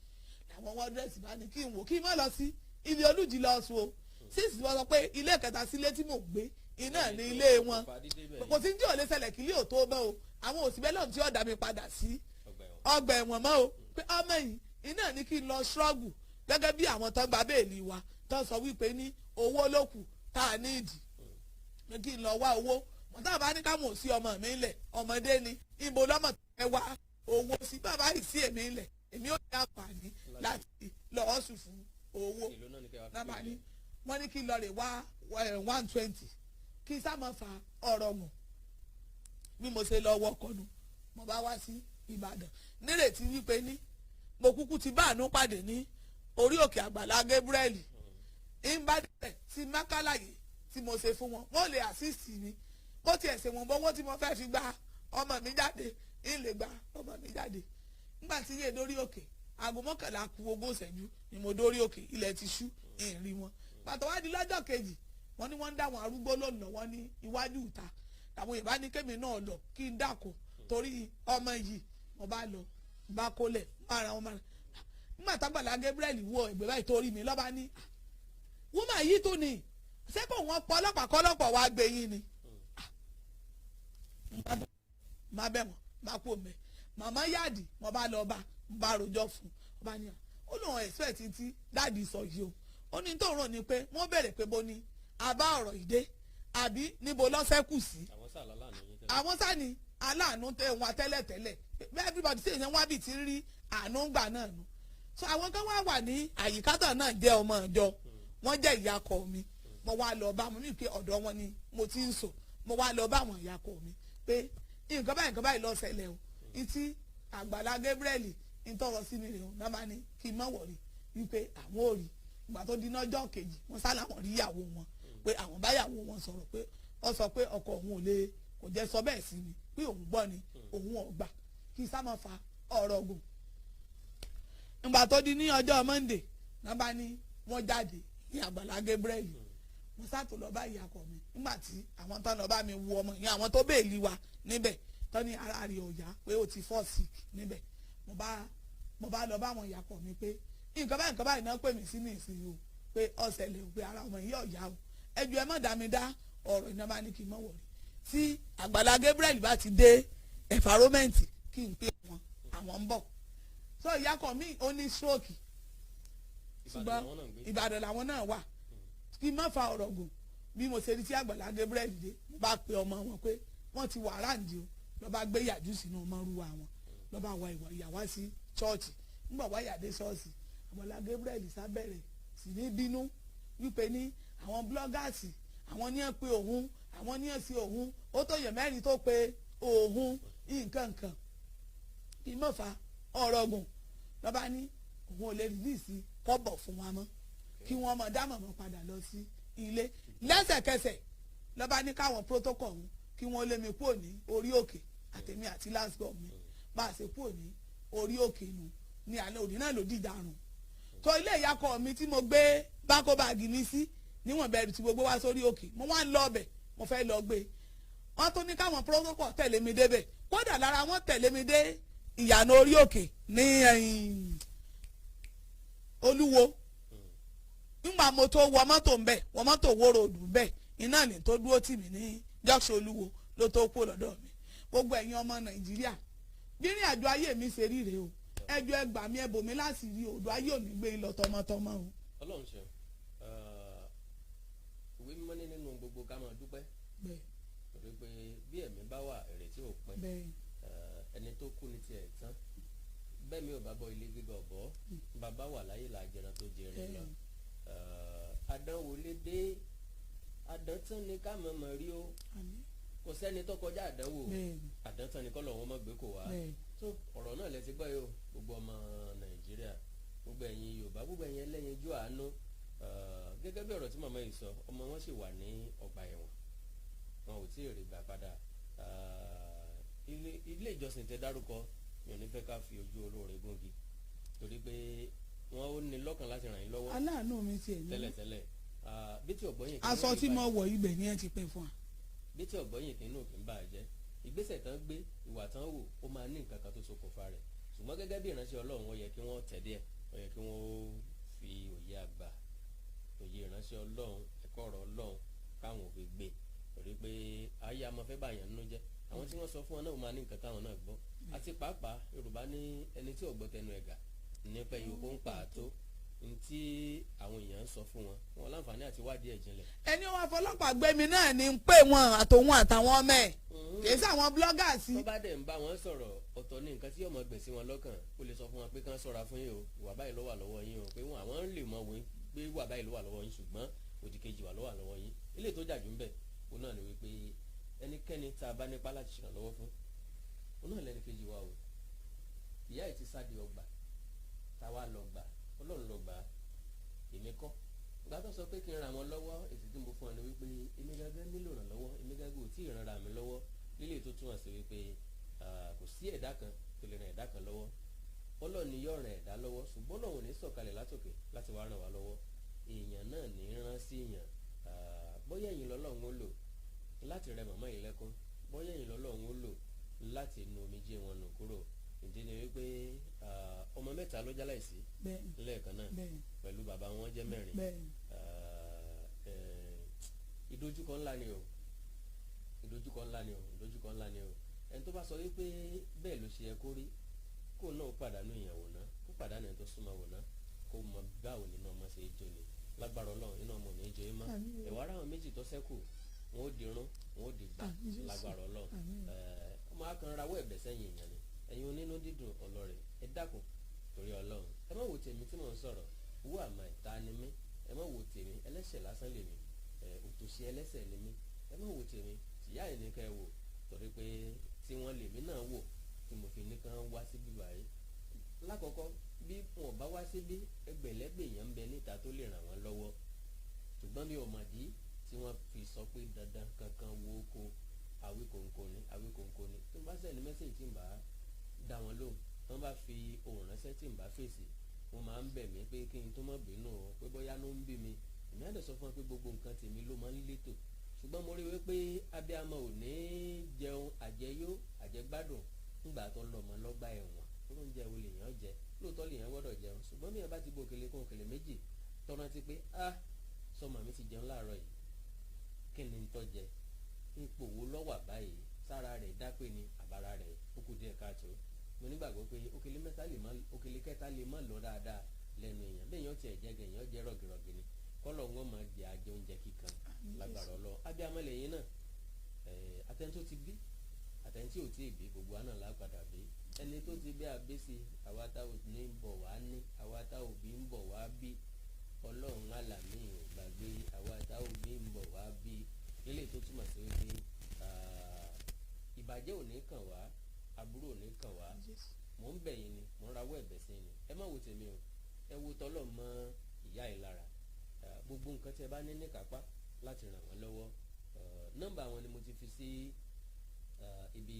làwọn wọ́drẹ́sì bá ní kí n wò kí n má lọ sí ilé olùjì lọ sùn o sísì wọ́n sọ pé ilé kẹta sílé tí mò ń gbé iná ní ilé wọn kò sí ní tí ò lè ṣẹlẹ̀ kí ilé ò tó bẹ́ o àwọn òsínbẹ́ lọ́n tí ó dá mi padà sí ọgbà ẹ̀wọ̀n mọ́ o pé ọmọ yìí iná ní kí n lọ ṣọ́ọ̀gù gẹ́gẹ́ bí àwọn tó gba béèlì wa tó sọ wípé ní owó lókù tá a ní ìdì ní kí n lọ wá owó mọ̀tá bá ní ká mọ̀ sí ọmọ mi ńlẹ̀ ọmọdé ni ibo lọ́mọ ẹ wá owó sí bàbá yìí sí èmi ńlẹ̀ èmi ò ní àǹfààní láti lọ́ọ́ sùn fún owó nàbà ní wọ́n ní kí n lọ rè wá 120 kí n sá máa fa ọ̀rọ̀ mọ̀ bí mo ṣe lọ wọkọ̀ nu mo bá wá sí Ìbàdàn nírètí wípé ní mo kúkú ti bá àánú pàdé ní orí òkè Àgbàlá Gabriel ìbàdàn sí mákàlàyé tí mo ṣe fún wọn wọ́n lè assist mi bó tiẹ̀ ṣe wọn bọ́wọ́ tí mo fẹ́ fi gba ọmọ mi jáde ń lè gba ọmọ mi jáde nígbà tí yé lórí òkè aago mọ́kànlá kù ogún ìṣẹ́jú ni mo dórí òkè ilẹ̀ ti ṣú ìrìn wọn pàtó wá di lọ́jọ́ kejì wọ́n ní wọ́n ń dá àwọn arúgbó lónìí lọ́wọ́ ní iwájú ìta àwọn ìbá ní kémi náà lọ kí n dàkó torí ọmọ yìí mo bá lọ bá kólẹ̀ ara wọn máa nígbà tágbàlá Gabriel wọ ẹgbẹ́ báyìí torí mi lọ́ba ní wúmà yìí tó ní ṣé kò wọ́n pọ̀ ọlọ́pàá kọ́lọ́pọ̀ wá gbé yín ni má bẹ̀ wọ́n má kó mẹ́ màmá yáàdì mo bá lọ bá rojọ́ fún ọba ní ó lóun expect tí dáàdì sọ yìí o ó ní tó rò ní pé wọ́n bẹ̀rẹ̀ pé bó ní abá ọ̀rọ̀ ìdé àbí níbo lọ́sẹ̀ kù sí àwọn sáni aláàánú tẹ wọn tẹ́lẹ̀tẹ́lẹ̀ everybody ṣe ìyẹn wá bì tí rí àánú gbà náà nù so àwọn kan wà ní àyíká náà jẹ́ ọmọ ìjọ wọ́n jẹ́ ìyàkọ̀ mi mo wá lọ bá mo ní pé ọ̀dọ̀ wọn ni mo ti ń sọ mo wá lọ bá àwọn ìyàkọ̀ mi pé nǹkan báyìí ló ṣẹlẹ̀ o ìtì àgbàlá Gabriel ń tọrọ sí mi rè o náà máa ní kí n má wọ̀rí wípé àwọn ò rí ìgbà tó di lọ́jọ́ kejì wọ́n sá làwọn rí ìyàwó wọn pé àwọn báyàwó wọn sọ̀rọ̀ pé ó sọ pé ọkọ òun ò lè kò jẹ́ sọ bẹ́ẹ̀ sí mi pé òun gbọ́ ni òun ò gbà kí n sá máa fa ọ̀rọ̀ gùn. ìgbà tó di ní ọjọ́ Monday náà bá ní wọ́n jáde ní àgbàlá Gabriel mo sátò lọ bá ìyàkọ̀ mi nígbà tí àwọn tán lọ bá mi wo ọmọ yẹn àwọn tó bèèlì wa níbẹ̀ tán ní ara rẹ̀ ò yá pé ó ti fall sick níbẹ̀ mo bá lọ bá àwọn ìyàkọ̀ mi pé nǹkan báyìí náà pè mí sí ní ìsinyìí o pé ọ̀sẹ̀lẹ̀ ò pé ara ọmọ yìí ọ̀yá o ẹjọ́ ẹ má dá mi dá ọ̀rọ̀ iná bá ní kí n mọ̀ wọ̀rí tí àgbàlá Gabriel bá ti dé environment kí n pè wọn àwọn ń bọ̀ so ìyàkọ̀ mi ó ní stroke ṣùgbọ́n Ìbàdàn làwọn náà wà kí n má fa ọ̀rọ̀ gùn bí mo ṣe rí tí àgbàlá Gabriel dé mo bá pe ọmọ wọn pé wọ́n ti wà ráǹdì o lọ́ bá gbé yàjú sínú mọ́rúwá wọn lọ́ bá wa ìyàwó sí chọ́ọ̀chì nígbà wáyà dé ṣọ́ọ̀ṣì àgbàlá Gabriel sábẹ̀rẹ̀ sì ní bínú wípé ní àwọn blọ́gàsì àwọn ní ẹ̀ pé òun àwọn ní ẹ̀ sí òun ó tó yẹ mẹ́rin tó pe òun nǹkan kí n má fa ọ̀rọ̀ gùn lọ́ bá ní òun ò lè rìlíìsì kọ́bọ̀ fún wa mọ́ kí wọ́n mọ̀ dá mọ̀mọ́ padà lọ sí ilé lẹ́sẹ̀kẹsẹ̀ lọ́ba ní káwọn protocol ọ̀hún kí wọ́n lé mi kúrò ní orí òkè àtẹ̀mí àti lásìkò mi bá a ṣe kúrò ní orí òkè nù ní alẹ́ òní náà ló dìjà rùn tó ilé ìyàkọ̀ mi tí mo gbé bákó báàgì mi sí níwọ̀n bẹ̀rù tí gbogbo wá sórí òkè mo wá ń lọ ọbẹ̀ mo fẹ́ lọ gbé wọ́n tún ní káwọn protocol tẹ̀lé mi débẹ̀ kódà lára wọn tẹ̀lé mi dé ìyànà orí òkè ní Olúwo nígbà mo tó wọ mọ́tò ń bẹ̀ wọ mọ́tò wo ròdù ń bẹ̀ iná ní tó dúró tì mí ní junction Olúwo ló tó kó lọ́dọ̀ mi gbogbo ẹ̀yin ọmọ Nàìjíríà bí ìrìn àjò ayé mi ṣe rí rèé o ẹjọ́ ẹgbà mi ẹbò mi láti rí odò ayé ò ní gbé lọ tọmọtọmọ o. Ọlọ́run ṣe ìwé mímọ́ ní nínú gbogbo ká máa dúpẹ́ torí pé bí ẹ̀mí bá wà ìrètí ò pin ẹni tó kú ní tiẹ̀ tán bẹ́ẹ̀ mi ò bá bọ́ ilé gbígbà ọ̀bọ bàbá wà láyé làjẹrán tó jẹrin lọ àdánwò lè dé àdántán ni ká mọ̀mọ́ rí o kò sẹ́ni tó kọjá àdánwò àdántán ni kọ́lọ̀ wọn mọ̀ gbé kò wá tó ọ̀rọ̀ náà lẹ ti gbọ́ yìí o gbogbo ọmọ Nàìjíríà gbogbo ẹ̀yin Yorùbá gbogbo ẹ̀yin ẹlẹ́yin ojú àánú gẹ́gẹ́ bí ọ̀rọ̀ tí màmá yìí sọ ọmọ wọn sì wà ní ọgbà ẹ̀wọ̀n wọn ò tí ì rí gbà padà ilé ìjọsìn tẹ dárúkọ mi ò ní fẹ́ ká fi ojú olóore gúngi torí pé wọn ò ní lọ́kàn láti ràn yín lọ́wọ́ aláàánú mi tiẹ̀ ní tẹ́lẹ̀tẹ́lẹ̀ bí tí ọ̀gbọ́yìn aṣọ tí mo wọ̀ ibẹ̀ ni ẹ ti pẹ́ fún wa. bí tí ọ̀gbọ́yìn kì í nù kí n bà á jẹ́ ìgbésẹ̀ tán gbé ìwà tán wò ó máa ní nǹkan kan tó ṣokùnfà rẹ̀ ṣùgbọ́n gẹ́gẹ́ bí ìránṣẹ́ Ọlọ́run ó yẹ kí wọ́n tẹ̀ díẹ̀ ó yẹ kí wọ́n fi òye àgbà òye ìránṣẹ́ Ọlọ́run ẹ̀kọ́ ọ̀rọ̀ Ọlọ́run káwọn ò fi gbé torí pé ayé a máa fẹ́ bàyàn nínú jẹ́ àwọn tí wọ́n sọ fún wọn náà ó máa ní nǹkan táwọn náà gbọ́ àti pàápàá Yorùbá ní ẹni tí ò gbọ́ tẹnu ẹ̀gà nípa ìyókù ń pa àtó ntí àwọn èèyàn ń sọ fún wọn láǹfààní àti wádìí ẹ̀ jinlẹ̀. ẹni wọn afọlọ́pàá gbẹmí náà ni ń pè wọn àtòun àtàwọn ọmọ ẹ̀ kì í sáwọn bloggers. tó bá dẹ̀ ń bá wọn sọ̀rọ̀ ọ̀tọ̀ ní nǹkan tí yóò mọ gbìn sí wọn lọ́kàn ó lè sọ fún wọn pé kán ṣọ́ra fún yín o ìwà báyìí ló wà lọ́wọ́ yín o pé àwọn lè mọ wọ́n pé ìwà báyìí ló wà lọ́wọ́ yín ṣùgbọ́n òdì kejì wà lọ́wọ́ yín ilé tó jà jù ń bẹ̀ òun náà ni wípé ẹnikẹ́ni tá a bá nípa láti ṣèrànlọ́wọ́ fún òun náà lẹ́ni kejì wa o ìyá ẹ̀ ti sáde ọgbà táwa lọ gbà Ọlọ́run lọ gbà èmi kọ́ ìgbà tó sọ pé kí n ra wọn lọ́wọ́ èsì tí mo fún ọ ni wípé èmi gẹ́gẹ́ nílò ìrànlọ́wọ́ èmi gẹ́gẹ́ ò tí ì rànra mi lọ́wọ́ lílé tó túmọ̀ sí wípé kò sí ẹ̀dá kan tó lè ran ẹ̀dá kan lọ́wọ́ Ọlọ́run ni yóò ràn ẹ̀dá lọ́wọ́ ṣùgbọ́n Ọlọ́run ò ní sọ̀kalẹ̀ látòkè láti wá ràn wá lọ́wọ́ èèyàn náà ní rán sí èèyàn bóyá ẹ̀yin lọ́lọ́run ó lò láti rẹ màmá yìí lẹ́kún bóyá ẹ̀yin lọ́lọ́run ó lò láti nu omijé wọn nù kúrò ìdí ni wípé ọmọ mẹ́ta ló jáláìsí lẹ́ẹ̀kan náà pẹ̀lú bàbá wọn jẹ́ mẹ́rin ìdojúkọ ńlá ni o ìdojúkọ ńlá ni o ìdojúkọ ńlá ni o ẹni tó bá sọ wípé bẹ́ẹ̀ ló ṣe yẹ kó rí kó náà pàdánù ìyàwó náà kó pàdánù ẹni tó súnmọ́ wò náà kó mọ báwo nínú ọmọ ṣe jó ni lágbára Ọlọ́run inú ọmọ ò ní jó yín mọ́ ẹ̀wọ̀ ara àwọn méjì tó ṣẹ́kù wọn ó dirun wọn ó dìgbà lágbára Ọlọ́run ọmọ akànra wọ ẹ̀bẹ̀ sẹ́yìn èèyàn ni ẹ̀yin onínú dídùn ọlọ́rẹ̀ ẹ dákun torí Ọlọ́run ẹ má wo tèmi tí mò ń sọ̀rọ̀ owó àmà ìta ni mí ẹ má wo tèmi ẹlẹ́ṣẹ̀ lásán lèmi òtòṣì ẹlẹ́ṣẹ̀ ni mí ẹ má wo tèmi tìyá ẹ̀ ní ká ẹ wò torí pé tí wọ́n lèmi náà wò tí mo fi ní kán wá síbí báyìí lákọ̀ọ́kọ́ bí wọn bá wá síbí ẹgbẹ̀lẹ́gbẹ̀ èèyàn ń bẹ níta tó lè ràn wọ́n lọ́wọ́ ṣùgbọ́n mi ò mọ̀ dí tí wọ́n fi sọ pé dandan kankan wo oko àwíkòǹkò ni tó bá sẹ́ni mẹ́sẹ̀jì tí ń bá dá wọn lóhùn tó bá fi ohùn ránṣẹ́ tí ń bá fèsì wọ́n máa ń bẹ̀ mí pé kí n tó má bínú o pé bóyá ló ń bí mi èmi á dẹ̀ sọ fún wọn pé gbogbo nǹkan tèmi ló máa ń létò ṣùgbọ́n mo rí i wípé abiyamọ ò ní jẹun àjẹyó àjẹgbádùn nígbà tó ń lọ ọmọ lọ́gbà ẹ̀wọ̀n tó ń jẹ olè yàn jẹ lóòótọ́ lè yàn gbọ́dọ̀ jẹun ṣùgbọ́n bí yẹn bá ti bo òkèlè kan òkèlè méjì tọ́nà ti pé sọmọ mi ti jẹun láàárọ̀ yìí kí ni ń tọ́ jẹ ipò wo lọ́wọ́ báyìí sára rẹ̀ dápé ni àbára rẹ̀ ó kù díẹ̀ káàtó mo nígbàgbọ́ pé òkèlè kẹta lè má lọ dáadáa lẹ́nu èèyàn bẹ́ẹ̀ yàn tiẹ̀ jẹ́gẹ̀ èèyàn jẹ́ rọ̀gìrọ̀gì ni kọ́lọ̀ wọn máa jẹ àjẹ oúnjẹ kíkan lágbára Ọlọ́run abiyamọ lẹ́yìn náà àtẹni tó ti bí àtẹni tí ò tí ì bí gbogbo àná lápadà bí ẹni tó ti bí abẹ́sí àwa tá ò ní bọ̀ wá ní àwa tá ò bí ń bọ̀ wá bí Ọlọ́run alàmì ò gbàgbé àwa tá ò bí ń bọ̀ wá bí eléyìí tó túmọ̀ sí wípé ìbàjẹ́ ò ní kàn wá aburú ò ní kàn wá mò ń bẹ̀ yín ni mò ń rawọ́ ẹ̀bẹ̀ sí ni ẹ má wo tèmi o ẹ wo tọ́lọ̀ mọ́ ìyá yìí lára gbogbo nǹkan tí ẹ bá ní ní kápá láti ràn wọ́n lọ́wọ́ nọ́mbà wọn ni mo ti fi sí ibi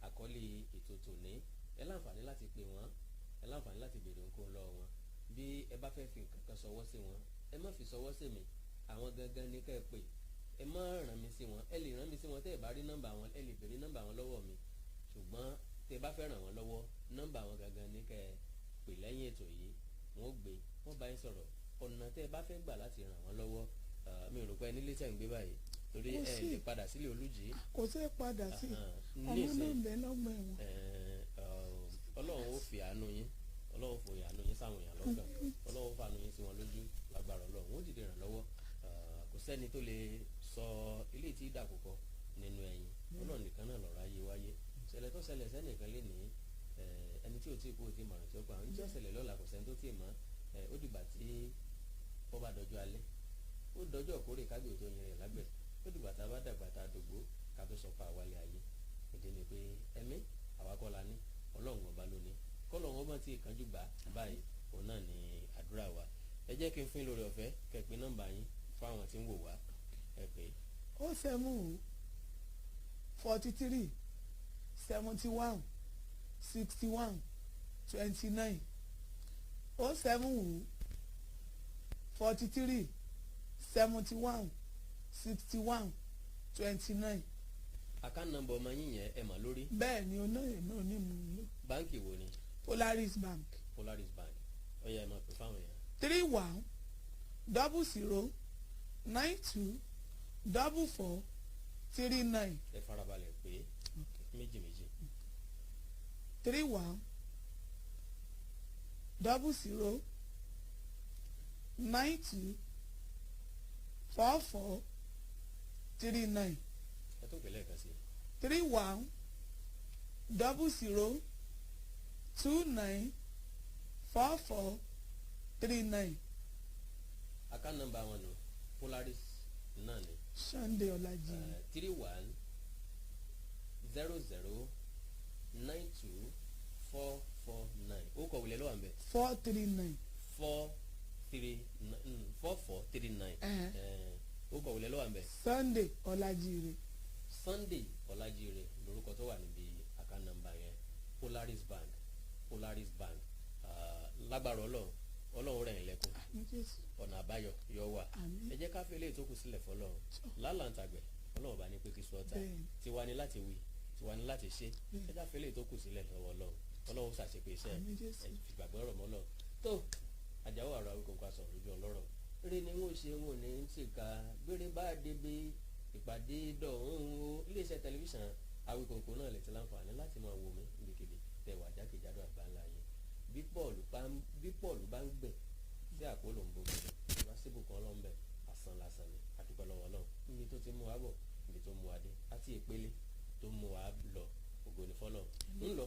àkọlé ètò tòní ẹ láǹfààní láti pè wọ́n ẹ láǹfààní láti béèrè nǹkan lọ́wọ́ wọn bí ẹ bá fẹ́ fi nǹkan kan sọwọ́ sí wọn ẹ má fi sọwọ́ sí mi àwọn gangan ní ká ẹ pè ẹ má ràn mí sí wọn ẹ lè ràn mí sí wọn tẹ́ ẹ bá rí nọ́mbà wọn ẹ lè béèrè nọ́mbà wọn lọ́wọ́ mi ṣùgbọ́n tẹ́ ẹ bá fẹ́ ràn wọ́n lọ́wọ́ nọ́mbà wọn gangan ní ká ẹ pè lẹ́yìn ètò yìí wọ́n gbé wọ́n bá yín sọ̀rọ̀ ọ̀nà tẹ́ ẹ bá fẹ́ gbà láti ràn wọ́n lọ́wọ́ mi ò rò pé ẹni lè tẹ̀ ń gbé báyìí torí ẹ lè padà sílé Olújì. kò sí padà sí ọmọ náà bẹ lọ́gbọ̀n ẹ̀wọ̀n. Ọlọ́run ó fi àánú yín Ọlọ́run fòye àánú yín sáwọn èèyàn lọ́gàn Ọlọ́run fàánú yín sí wọn lójú lágbára Ọlọ́run ó dìde ràn lọ́wọ́ kò sẹ́ni tó lè sọ ilé tí ìdàkùkọ nínú ẹ̀yìn Ọlọ́run nìkan náà lọ́rọ̀ ayé wáyé ṣẹlẹ̀ tó ṣẹlẹ̀ sẹ́nìkan lé ní ẹni tí ò tí kú ò tí mọ̀ràn tí ó pa àwọn tí ó ṣẹlẹ̀ lọ́la kò sẹ́ni tó tí ì mọ̀ ó dìgbà tí ó bá dọjọ́ alẹ́ ó dọjọ́ òkórè kágbé tó yin rẹ̀ lágbẹ̀ ó dìgbà tá a bá dàgbà tá a dògbó ká tó sọ pa àwálé ayé ìdí ni pé ẹ̀mí àwa kọ́ la ní Ọlọ́run ọba ló ní kọ́lọ́run ọba tí ìkánjú gbà báyìí òun náà ni àdúrà wa ẹ jẹ́ kí n fún lórí ọ̀fẹ́ kẹ́ pé nọ́mbà yín fáwọn tí ń wò wá ẹ pé. 07 43 71 61 29 07 43 71 61 29. àkáǹtì nọ́mbà ọmọ yín yẹn ẹ mà lórí. bẹ́ẹ̀ ni onáyè náà ní mò ń lò. báǹkì wo ni. Polaris Bank. Polaris Bank ó yá ẹ máa pè fáwọn èèyàn. 31 00 92 44 39. ẹ farabalẹ̀ pé méjì méjì. 31 00 92 44 39. ẹ tó pè lẹ́ẹ̀kan sí. 31 00 29 44 39. àkáǹtì nọ́mbà wọn nù Polaris náà ni. Sunday Ọlájí. 31 00 92 449. ó kọ̀ wílẹ̀ lọ́wọ́ àmbẹ̀. 439. 4439. ó kọ̀ wílẹ̀ lọ́wọ́ àmbẹ̀. Sunday Ọlájí. Sunday Ọlájí lórúkọ tó wà níbi àkáǹtì nọ́mbà yẹn Polaris Bank Polaris Bank lágbára ọlọ́run rẹ̀ ń lẹ́kùn ọ̀nà àbáyọ yọ wà ẹ jẹ́ ká fẹ́lẹ́ tó kù sílẹ̀ fọlọ́run lálàntàgbẹ̀ ọlọ́run bá ní pé kí sọ́ọ́tà tiwa ni láti wí tiwa ni láti ṣe ẹ já fẹ́lẹ́ tó kù sílẹ̀ lọ́wọ́ ọlọ́run ṣàṣepé iṣẹ́ ìgbàgbọ́ ọ̀rọ̀ mọ́ náà tó Àjàó àrò Awíkòǹkò aṣọ lójú ọlọ́rọ̀ eré ni wọ́n ṣe wọn ò ní ṣèkà gbére bá débi ìpàdé dọ̀hún o iléeṣẹ́ tẹlifíṣàn Awíkòǹkò náà lè ti láǹfààní láti máa wò mí níbikíbi tẹwà jákèjádò àgbáńlá yẹn bí Pọ́ọ̀lù bá ń gbẹ̀ sí àpòlò ń bomi ìwà síbù kan lọ́nbẹ̀ àsan lásán ni àdúgbò lọ́wọ́ náà níbi tó ti mú wa bọ̀ níbi tó mú wa dé àti ìpele tó mú wa lọ ògo ni fọ́lọ́ ń lọ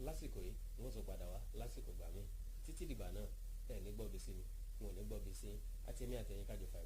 lásìkò yìí wọ́n tún padà wá lásìkò gbà mí títí dìgbà náà ẹ̀ ní gbọ́ bí sí mi wọn ò ní gbọ́ bí sí àti ẹ̀mí àtẹ̀yìn kájọ fà